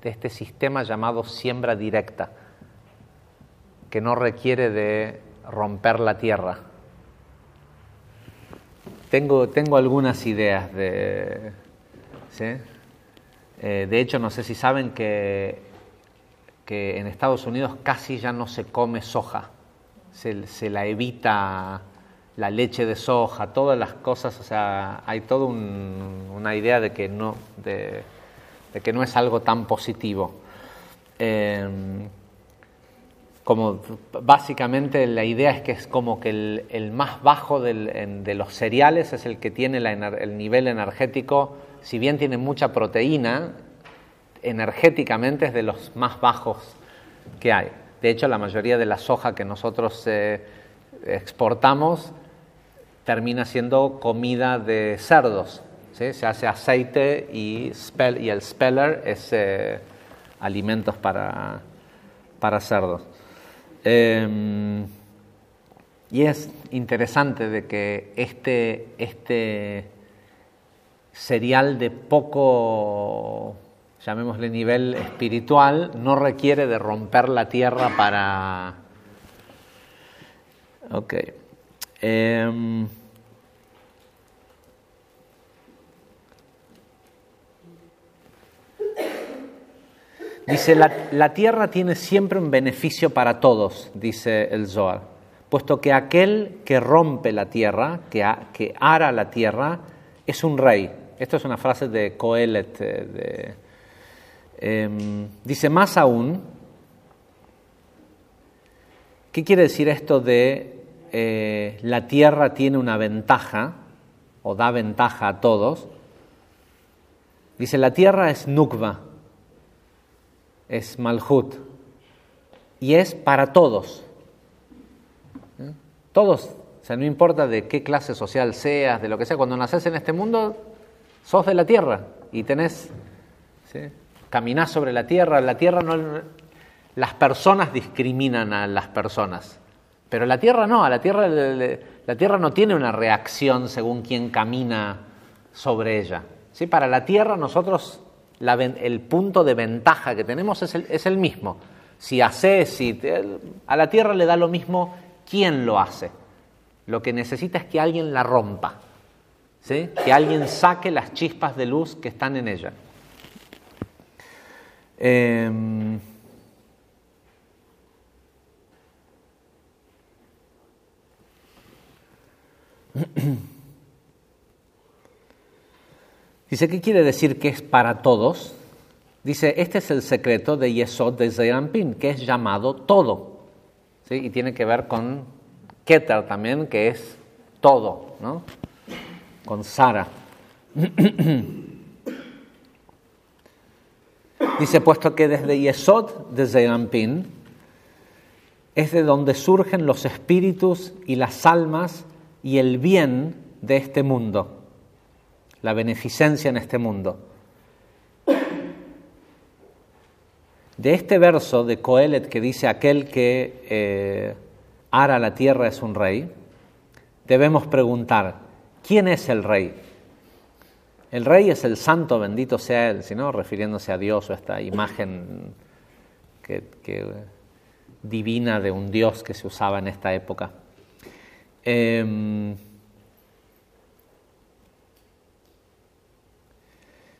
este sistema llamado siembra directa, que no requiere de romper la tierra. Tengo algunas ideas ¿sí? De hecho, no sé si saben que en Estados Unidos casi ya no se come soja, se la evita la leche de soja, todas las cosas, o sea, hay toda una idea de que no es algo tan positivo. Como básicamente la idea es que es como que el más bajo de los cereales es el que tiene el nivel energético, si bien tiene mucha proteína, energéticamente es de los más bajos que hay. De hecho, la mayoría de la soja que nosotros exportamos termina siendo comida de cerdos, ¿sí? Se hace aceite y el speller es alimentos para cerdos. Y es interesante de que este cereal de poco, llamémosle nivel espiritual, no requiere de romper la tierra Ok. Dice, la tierra tiene siempre un beneficio para todos, dice el Zohar, puesto que aquel que rompe la tierra, que ara la tierra, es un rey. Esto es una frase de Kohelet. Dice, más aún, ¿qué quiere decir esto de la tierra tiene una ventaja, o da ventaja a todos? Dice, la tierra es Nukva, es Malhut, y es para todos. Todos, o sea, no importa de qué clase social seas, de lo que sea, cuando naces en este mundo, sos de la tierra y tenés, ¿sí? Caminás sobre la tierra no, las personas discriminan a las personas, pero la tierra no, la tierra no tiene una reacción según quién camina sobre ella. ¿Sí? Para la tierra nosotros el punto de ventaja que tenemos es el mismo. Si haces, a la tierra le da lo mismo quién lo hace. Lo que necesita es que alguien la rompa, ¿sí? Que alguien saque las chispas de luz que están en ella. Dice, ¿qué quiere decir que es para todos? Dice, este es el secreto de Yesod de Zeir Anpin, que es llamado todo, ¿sí? Y tiene que ver con Keter también, que es todo, ¿no? Con Sara. Dice, puesto que desde Yesod de Zeir Anpin es de donde surgen los espíritus y las almas y el bien de este mundo, la beneficencia en este mundo. De este verso de Kohelet que dice aquel que ara la tierra es un rey, debemos preguntar, ¿quién es el rey? El rey es el santo, bendito sea él, sino refiriéndose a Dios o a esta imagen divina de un Dios que se usaba en esta época.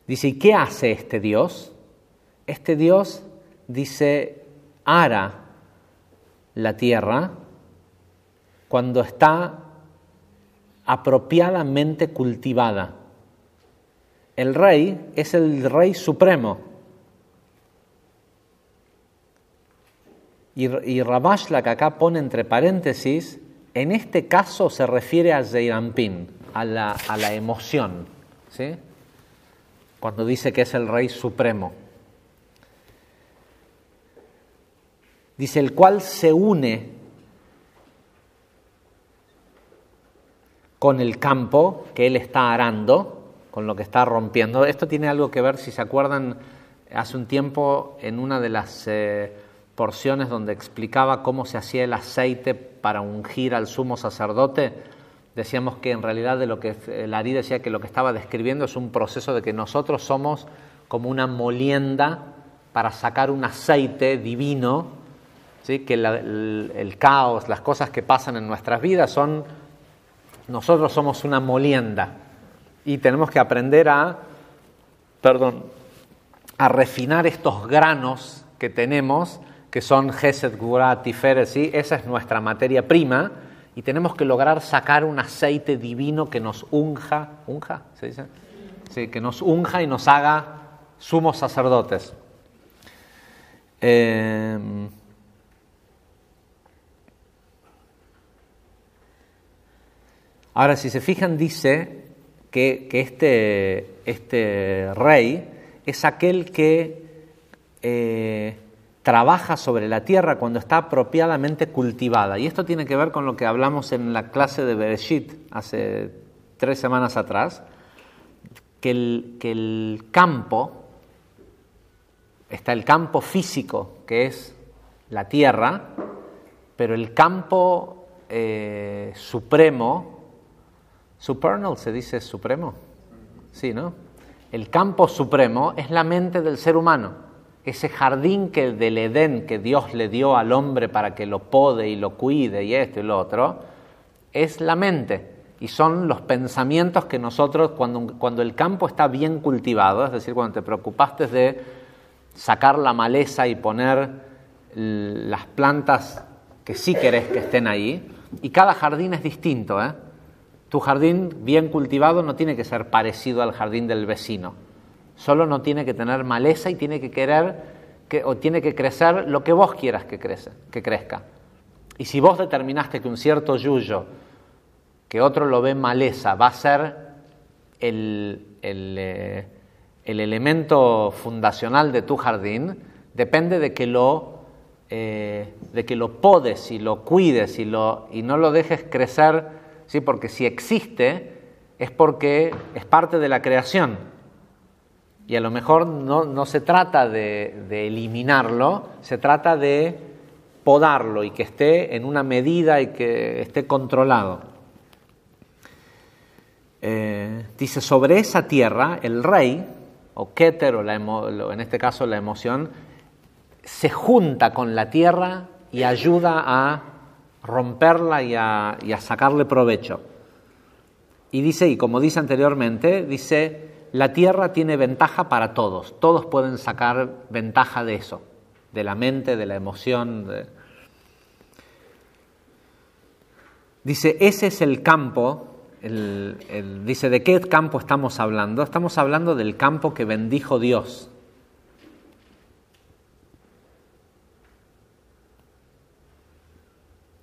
Dice, ¿y qué hace este Dios? Este Dios, dice, ara la tierra cuando está apropiadamente cultivada. El rey es el rey supremo. Y Rabashla, que acá pone entre paréntesis, en este caso se refiere a Zeir Anpin, a la emoción, ¿sí? Cuando dice que es el rey supremo. Dice, el cual se une con el campo que él está arando, con lo que está rompiendo. Esto tiene algo que ver, si se acuerdan, hace un tiempo en una de las porciones donde explicaba cómo se hacía el aceite para ungir al sumo sacerdote. Decíamos que en realidad de lo que el Ari decía que lo que estaba describiendo es un proceso de que nosotros somos como una molienda para sacar un aceite divino, ¿sí? Que el caos, las cosas que pasan en nuestras vidas nosotros somos una molienda y tenemos que aprender a refinar estos granos que tenemos, que son Gesed, Gvurah, Tiferet, ¿sí? Esa es nuestra materia prima. Y tenemos que lograr sacar un aceite divino que nos unja, ¿se dice? Sí, que nos unja y nos haga sumos sacerdotes. Ahora, si se fijan, dice que este rey es aquel que trabaja sobre la tierra cuando está apropiadamente cultivada. Y esto tiene que ver con lo que hablamos en la clase de Bereshit hace 3 semanas atrás, que el campo, está el campo físico, que es la tierra, pero el campo supremo, supernal se dice supremo, sí, ¿no? El campo supremo es la mente del ser humano. ese jardín del Edén que Dios le dio al hombre para que lo pode y lo cuide y esto y lo otro, es la mente. Y son los pensamientos que nosotros, cuando el campo está bien cultivado, es decir, cuando te preocupaste de sacar la maleza y poner las plantas que sí querés que estén ahí, y cada jardín es distinto, ¿eh? Tu jardín bien cultivado no tiene que ser parecido al jardín del vecino, solo no tiene que tener maleza y tiene que tiene que crecer lo que vos quieras que crezca. Y si vos determinaste que un cierto yuyo, que otro lo ve maleza, va a ser el elemento fundacional de tu jardín, depende de que lo podes y lo cuides y no lo dejes crecer, ¿sí? Porque si existe es porque es parte de la creación y a lo mejor no se trata de eliminarlo, se trata de podarlo y que esté en una medida y que esté controlado. Dice, sobre esa tierra el rey, o Keter, en este caso la emoción, se junta con la tierra y ayuda a romperla y a sacarle provecho. Y dice, y como dice anteriormente, dice, la tierra tiene ventaja para todos. Todos pueden sacar ventaja de eso, de la mente, de la emoción. Dice, ese es el campo. Dice, ¿de qué campo estamos hablando? Estamos hablando del campo que bendijo Dios.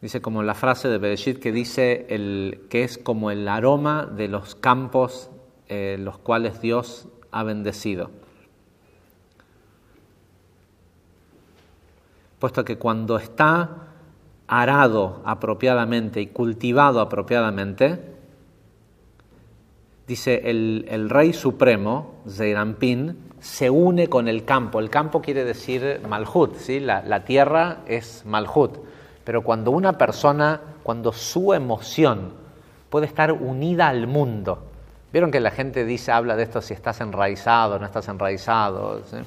Dice como la frase de Bereshit que dice que es como el aroma de los campos los cuales Dios ha bendecido. Puesto que cuando está arado apropiadamente y cultivado apropiadamente, dice el rey supremo, Zeir Anpin, se une con el campo. El campo quiere decir Malhut, ¿sí? La tierra es Malhut. Pero cuando una persona, cuando su emoción puede estar unida al mundo, vieron que la gente habla de esto si estás enraizado o no estás enraizado, ¿sí?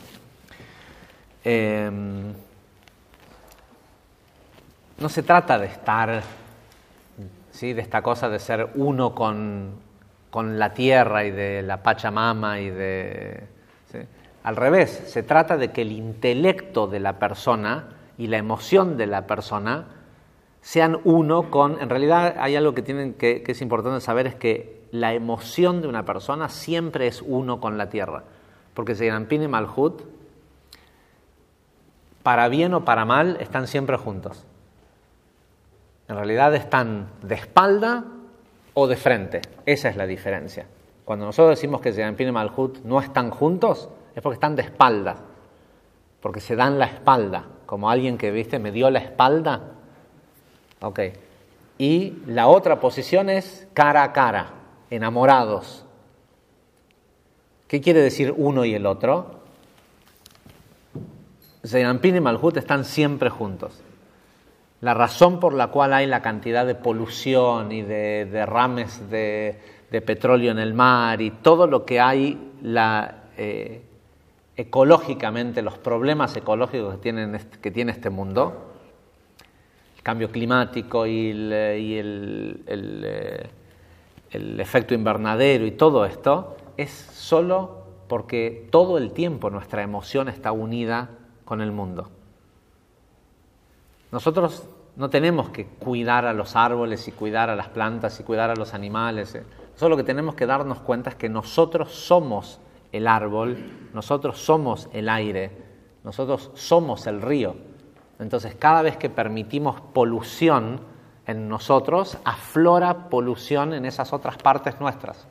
No se trata de estar, ¿sí? De esta cosa de ser uno con la tierra y de la Pachamama y ¿sí? Al revés, se trata de que el intelecto de la persona y la emoción de la persona sean uno con... En realidad hay algo que es importante saber, es que la emoción de una persona siempre es uno con la tierra, porque Zeir Anpin y Malhut, para bien o para mal, están siempre juntos. En realidad están de espalda o de frente, esa es la diferencia. Cuando nosotros decimos que Zeir Anpin y Malhut no están juntos, es porque están de espalda, porque se dan la espalda, como alguien que, ¿viste?, me dio la espalda. Ok. Y la otra posición es cara a cara, enamorados. ¿Qué quiere decir uno y el otro? Zeir Anpin y Malhut están siempre juntos. La razón por la cual hay la cantidad de polución y de derrames de petróleo en el mar y todo lo que hay, ecológicamente, los problemas ecológicos que tiene este mundo, el cambio climático y el efecto invernadero y todo esto, es solo porque todo el tiempo nuestra emoción está unida con el mundo. Nosotros no tenemos que cuidar a los árboles y cuidar a las plantas y cuidar a los animales. Nosotros lo que tenemos que darnos cuenta es que nosotros somos el árbol, nosotros somos el aire, nosotros somos el río. Entonces, cada vez que permitimos polución en nosotros, aflora polución en esas otras partes nuestras.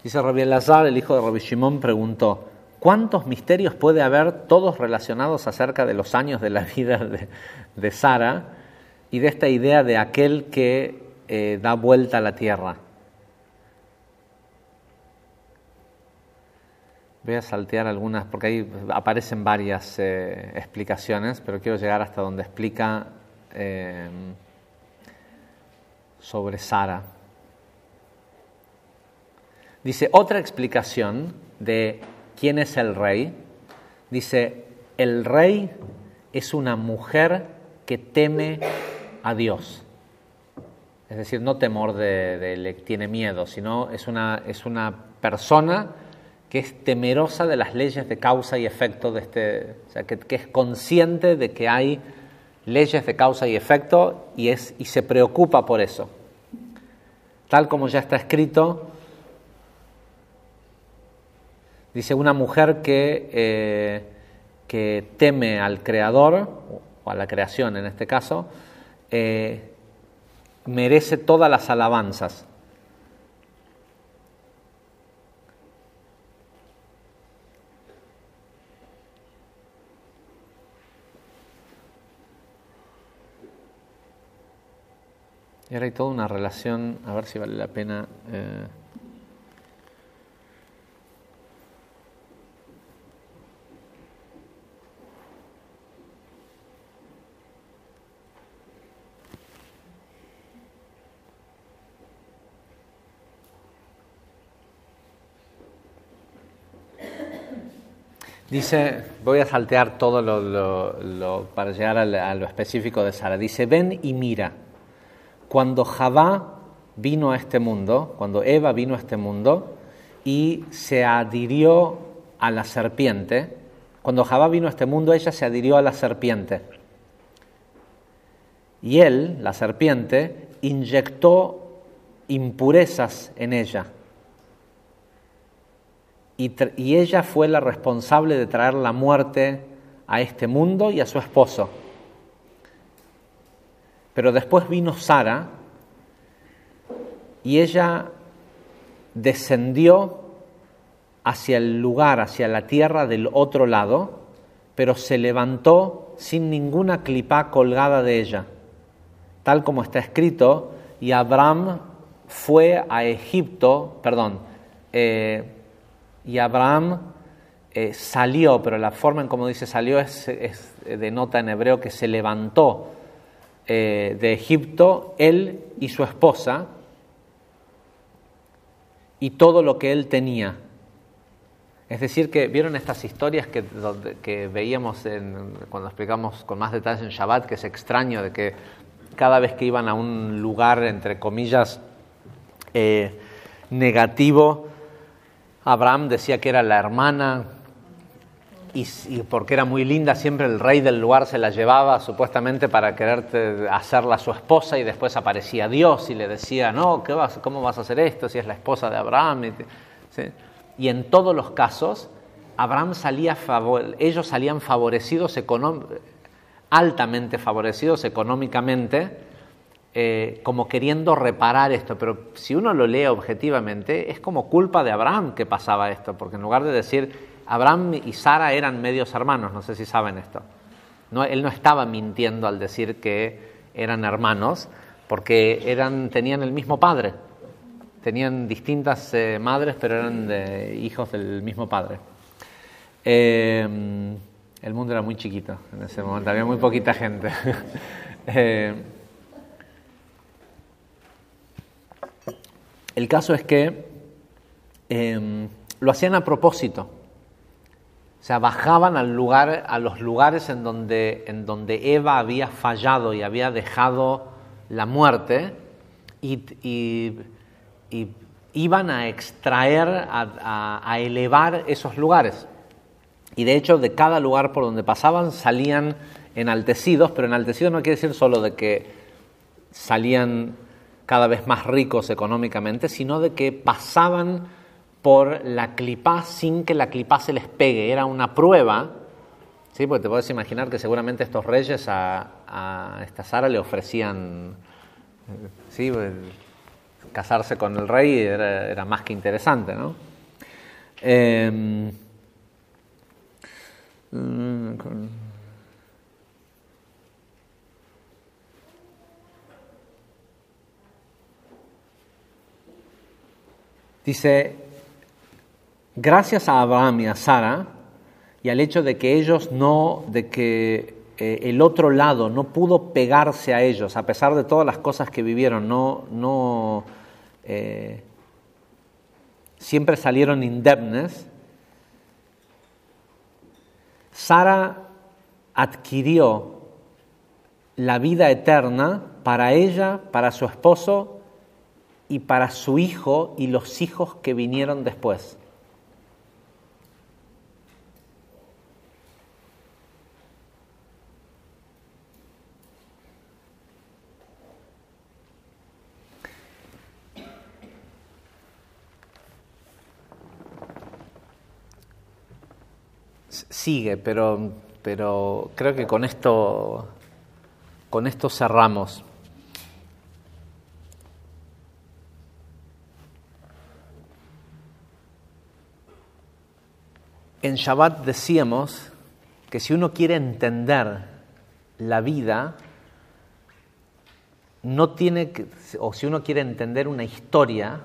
Dice Rabbi Elazar, el hijo de Rabbi Shimon, preguntó: ¿cuántos misterios puede haber, todos relacionados acerca de los años de la vida de Sara y de esta idea de aquel que da vuelta a la tierra? Voy a saltear algunas porque ahí aparecen varias explicaciones, pero quiero llegar hasta donde explica sobre Sara. Dice, otra explicación de quién es el rey. Dice, el rey es una mujer que teme a Dios. Es decir, no temor de tiene miedo, sino es una persona que es temerosa de las leyes de causa y efecto o sea, que es consciente de que hay leyes de causa y efecto y se preocupa por eso. Tal como ya está escrito, dice una mujer que teme al Creador, o a la creación en este caso, merece todas las alabanzas. Y ahora hay toda una relación, a ver si vale la pena. Dice, voy a saltear todo para llegar a lo específico de Sara. Dice, ven y mira. Cuando Javá vino a este mundo, cuando Eva vino a este mundo y se adhirió a la serpiente, cuando Javá vino a este mundo, ella se adhirió a la serpiente. Y él, la serpiente, inyectó impurezas en ella. Y ella fue la responsable de traer la muerte a este mundo y a su esposo. Pero después vino Sara y ella descendió hacia el lugar, hacia la tierra del otro lado, pero se levantó sin ninguna clipá colgada de ella. Tal como está escrito, y Abraham fue a Egipto, y Abraham salió, pero la forma en cómo dice salió denota en hebreo que se levantó de Egipto, él y su esposa, y todo lo que él tenía. Es decir, que vieron estas historias que veíamos cuando explicamos con más detalle en Shabbat, que es extraño, de que cada vez que iban a un lugar, entre comillas, negativo, Abraham decía que era la hermana, y porque era muy linda, siempre el rey del lugar se la llevaba supuestamente para querer hacerla su esposa, y después aparecía Dios y le decía, no, ¿cómo vas a hacer esto si es la esposa de Abraham? ¿Sí? Y en todos los casos, ellos salían favorecidos, altamente favorecidos económicamente, como queriendo reparar esto. Pero si uno lo lee objetivamente, es como culpa de Abraham que pasaba esto, porque en lugar de decir Abraham y Sara eran medios hermanos, no sé si saben esto. Él no estaba mintiendo al decir que eran hermanos, porque tenían el mismo padre. Tenían distintas madres, pero eran hijos del mismo padre. El mundo era muy chiquito en ese momento, había muy poquita gente. El caso es que lo hacían a propósito. O sea, bajaban a los lugares en donde Eva había fallado y había dejado la muerte, y iban a extraer, a elevar esos lugares. Y de hecho, de cada lugar por donde pasaban salían enaltecidos, pero enaltecidos no quiere decir solo de que salían cada vez más ricos económicamente, sino de que pasaban por la clipá sin que la clipá se les pegue. Era una prueba, ¿sí? Porque te puedes imaginar que seguramente estos reyes a esta Sara le ofrecían, ¿sí? Casarse con el rey era más que interesante, ¿no? Dice, gracias a Abraham y a Sara, y al hecho de que el otro lado, no pudo pegarse a ellos, a pesar de todas las cosas que vivieron, siempre salieron indemnes. Sara adquirió la vida eterna para ella, para su esposo y para su hijo y los hijos que vinieron después. Sigue, pero creo que con esto cerramos. En Shabbat decíamos que si uno quiere entender la vida, o si uno quiere entender una historia,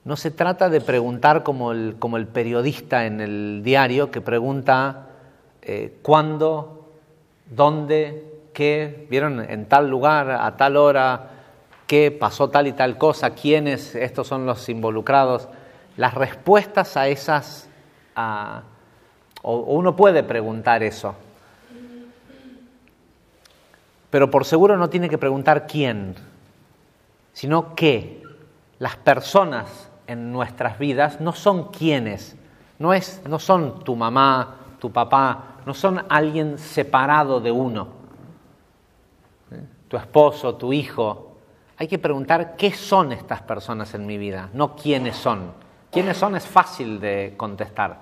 no se trata de preguntar como el periodista en el diario que pregunta cuándo, dónde, qué, vieron en tal lugar, a tal hora, qué pasó tal y tal cosa, quiénes, estos son los involucrados. Las respuestas a esas, o uno puede preguntar eso, pero por seguro no tiene que preguntar quién, sino qué. Las personas en nuestras vidas no son quiénes, no son tu mamá, tu papá, no son alguien separado de uno, tu esposo, tu hijo. Hay que preguntar qué son estas personas en mi vida, no quiénes son. Quiénes son es fácil de contestar,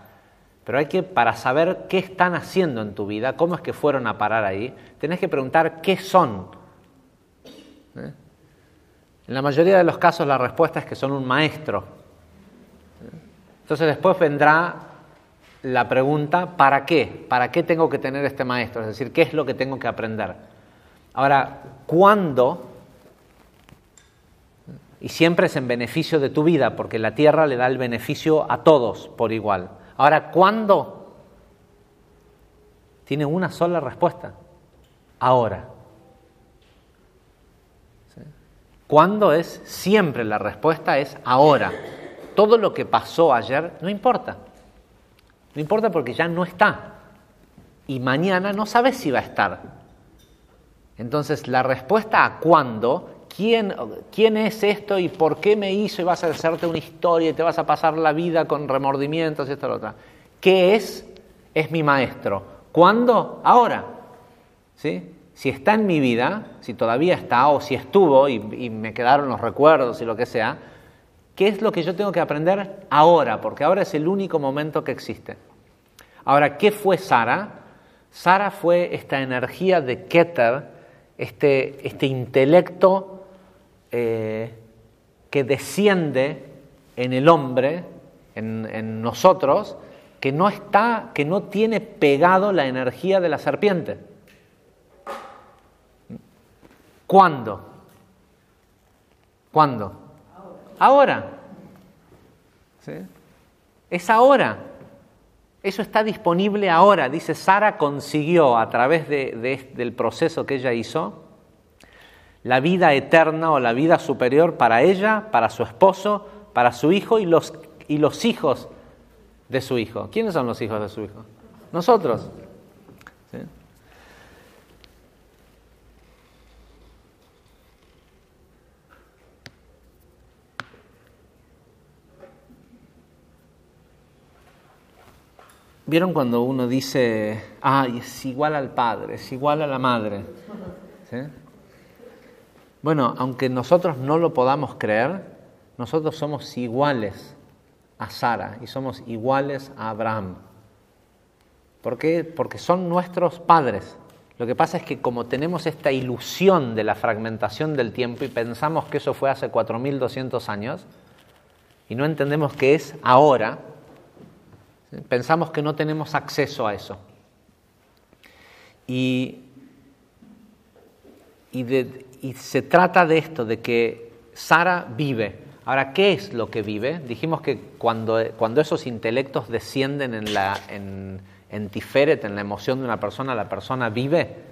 pero para saber qué están haciendo en tu vida, cómo es que fueron a parar ahí, tenés que preguntar qué son. En la mayoría de los casos la respuesta es que son un maestro. Entonces después vendrá la pregunta, ¿para qué? ¿Para qué tengo que tener este maestro? Es decir, ¿qué es lo que tengo que aprender? Ahora, ¿cuándo? Y siempre es en beneficio de tu vida, porque la tierra le da el beneficio a todos por igual. Ahora, ¿cuándo? Tiene una sola respuesta. Ahora. ¿Cuándo es? Siempre la respuesta es ahora. Todo lo que pasó ayer no importa. No importa porque ya no está. Y mañana no sabes si va a estar. Entonces, la respuesta a cuándo, quién es esto y por qué me hizo, y vas a hacerte una historia y te vas a pasar la vida con remordimientos y esto y lo otro. ¿Qué es? Es mi maestro. ¿Cuándo? Ahora. ¿Sí? Si está en mi vida, si todavía está o si estuvo y me quedaron los recuerdos y lo que sea, ¿qué es lo que yo tengo que aprender ahora? Porque ahora es el único momento que existe. Ahora, ¿qué fue Sara? Sara fue esta energía de Keter, este intelecto que desciende en el hombre, en nosotros, que no tiene pegado la energía de la serpiente. ¿Cuándo? ¿Cuándo? Ahora. ¿Sí? Es ahora. Eso está disponible ahora. Dice, Sara consiguió a través del proceso que ella hizo la vida eterna o la vida superior para ella, para su esposo, para su hijo y los hijos de su hijo. ¿Quiénes son los hijos de su hijo? Nosotros. ¿Sí? ¿Vieron cuando uno dice, es igual al padre, es igual a la madre? ¿Sí? Bueno, aunque nosotros no lo podamos creer, nosotros somos iguales a Sara y somos iguales a Abraham. ¿Por qué? Porque son nuestros padres. Lo que pasa es que como tenemos esta ilusión de la fragmentación del tiempo y pensamos que eso fue hace 4200 años y no entendemos que es ahora, pensamos que no tenemos acceso a eso. Y se trata de esto, de que Sara vive. Ahora, ¿qué es lo que vive? Dijimos que cuando esos intelectos descienden en en Tiferet, en la emoción de una persona, la persona vive.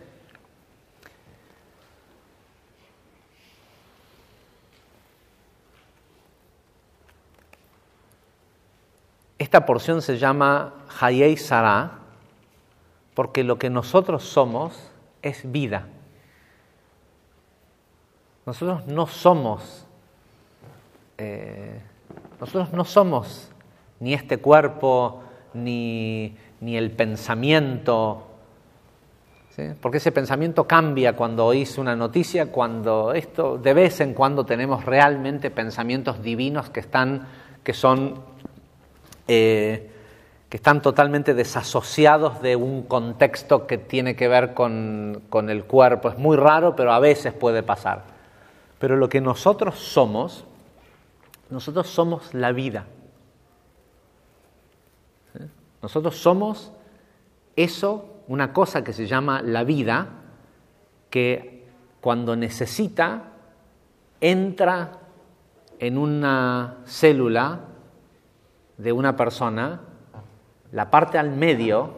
Esta porción se llama Hayei Sarah porque lo que nosotros somos es vida. Nosotros no somos ni este cuerpo, ni el pensamiento, ¿sí? Porque ese pensamiento cambia cuando oís una noticia, de vez en cuando tenemos realmente pensamientos divinos que están totalmente desasociados de un contexto que tiene que ver con el cuerpo. Es muy raro, pero a veces puede pasar. Pero lo que nosotros somos la vida. ¿Sí? Nosotros somos eso, una cosa que se llama la vida, que cuando necesita entra en una célula de una persona, la parte al medio,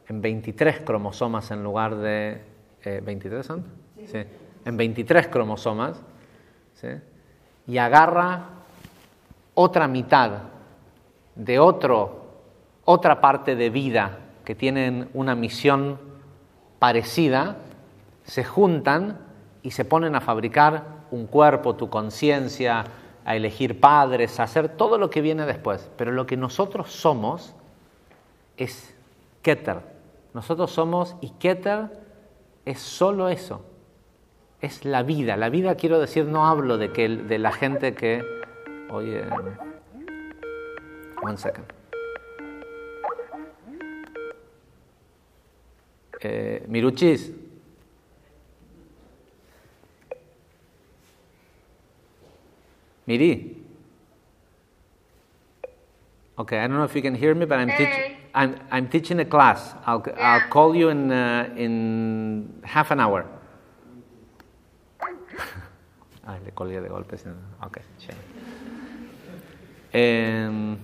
en 23 cromosomas en lugar de... ¿23 son? Sí. En 23 cromosomas, ¿sí? Y agarra otra mitad de otra parte de vida que tienen una misión parecida, se juntan y se ponen a fabricar un cuerpo, tu conciencia, a elegir padres, a hacer todo lo que viene después. Pero lo que nosotros somos es Keter. Nosotros somos, y Keter es solo eso. Es la vida. La vida, quiero decir, no hablo de la gente que... Oye, one second. Miruchis. Miri. Okay, I don't know if you can hear me, but I'm teaching a class. I'll call you in half an hour. Ay, le colgué de golpe. Ok, chévere.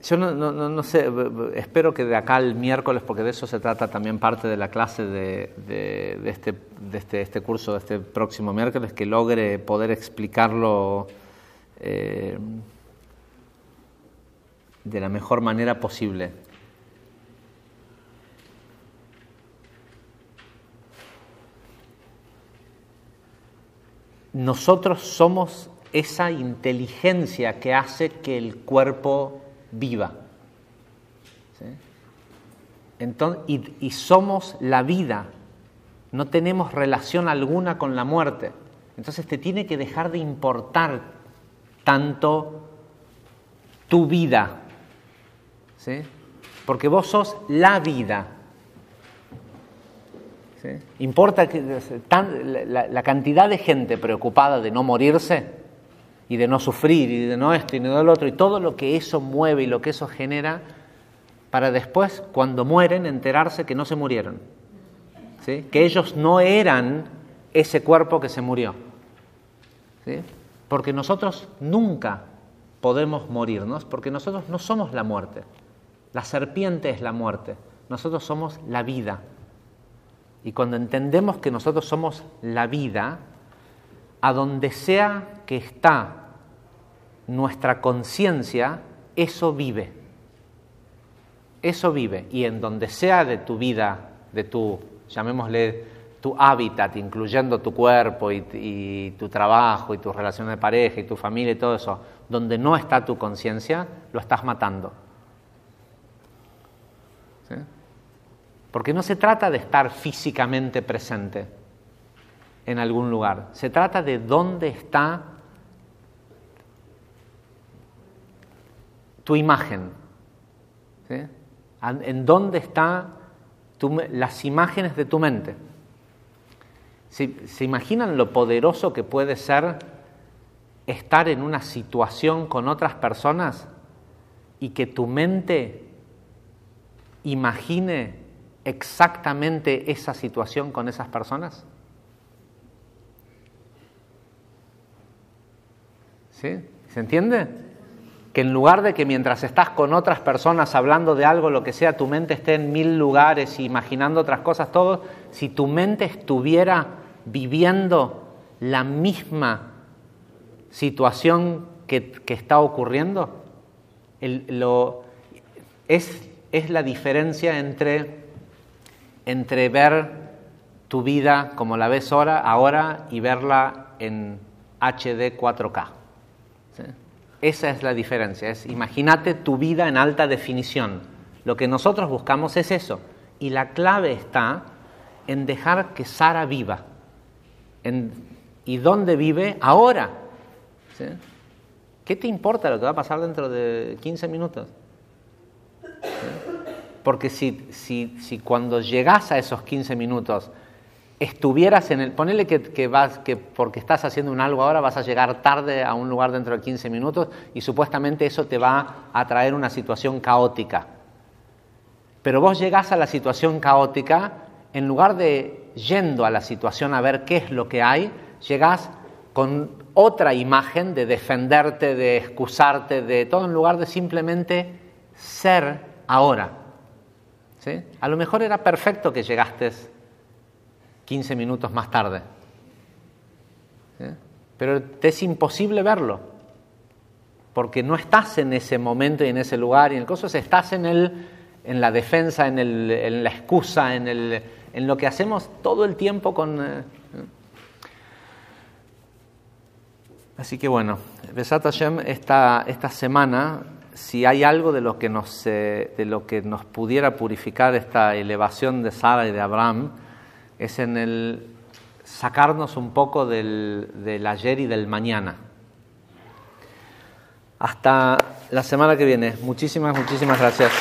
Yo no sé, espero que de acá al miércoles, porque de eso se trata también parte de la clase de este curso, de este próximo miércoles, que logre poder explicarlo de la mejor manera posible. Nosotros somos esa inteligencia que hace que el cuerpo viva. ¿Sí? Entonces, y somos la vida. No tenemos relación alguna con la muerte. Entonces te tiene que dejar de importar tanto tu vida. ¿Sí? Porque vos sos la vida. ¿Sí? Importa que la cantidad de gente preocupada de no morirse y de no sufrir y de no esto y de no lo otro y todo lo que eso mueve y lo que eso genera para después, cuando mueren, enterarse que no se murieron. ¿Sí? Que ellos no eran ese cuerpo que se murió. ¿Sí? Porque nosotros nunca podemos morirnos, porque nosotros no somos la muerte. La serpiente es la muerte. Nosotros somos la vida. Y cuando entendemos que nosotros somos la vida, a donde sea que está nuestra conciencia, eso vive. Eso vive. Y en donde sea de tu vida, de tu, llamémosle, tu hábitat, incluyendo tu cuerpo y tu trabajo y tus relaciones de pareja y tu familia y todo eso, donde no está tu conciencia, lo estás matando. ¿Sí? Porque no se trata de estar físicamente presente en algún lugar. Se trata de dónde está tu imagen. ¿Sí? En dónde están las imágenes de tu mente. ¿Se imaginan lo poderoso que puede ser estar en una situación con otras personas y que tu mente imagine exactamente esa situación con esas personas? ¿Sí? ¿Se entiende? Que en lugar de que mientras estás con otras personas hablando de algo, lo que sea, tu mente esté en 1000 lugares imaginando otras cosas, todo, si tu mente estuviera viviendo la misma situación que está ocurriendo, es la diferencia entre ver tu vida como la ves ahora y verla en HD 4K. ¿Sí? Esa es la diferencia. Imagínate tu vida en alta definición. Lo que nosotros buscamos es eso. Y la clave está en dejar que Sara viva. ¿Y dónde vive? Ahora. ¿Sí? ¿Qué te importa lo que va a pasar dentro de 15 minutos? ¿Sí? Porque si cuando llegás a esos 15 minutos estuvieras en ponele que porque estás haciendo algo ahora vas a llegar tarde a un lugar dentro de 15 minutos y supuestamente eso te va a traer una situación caótica. Pero vos llegás a la situación caótica, en lugar de yendo a la situación a ver qué es lo que hay, llegás con otra imagen de defenderte, de excusarte, de todo, en lugar de simplemente ser ahora. ¿Sí? A lo mejor era perfecto que llegaste 15 minutos más tarde. ¿Sí? Pero te es imposible verlo, porque no estás en ese momento y en ese lugar, y en el coso estás en la defensa, en la excusa, en lo que hacemos todo el tiempo Así que bueno, Besat Hashem, esta semana, si hay algo de lo que nos pudiera purificar esta elevación de Sara y de Abraham, es en el sacarnos un poco del ayer y del mañana. Hasta la semana que viene. Muchísimas gracias.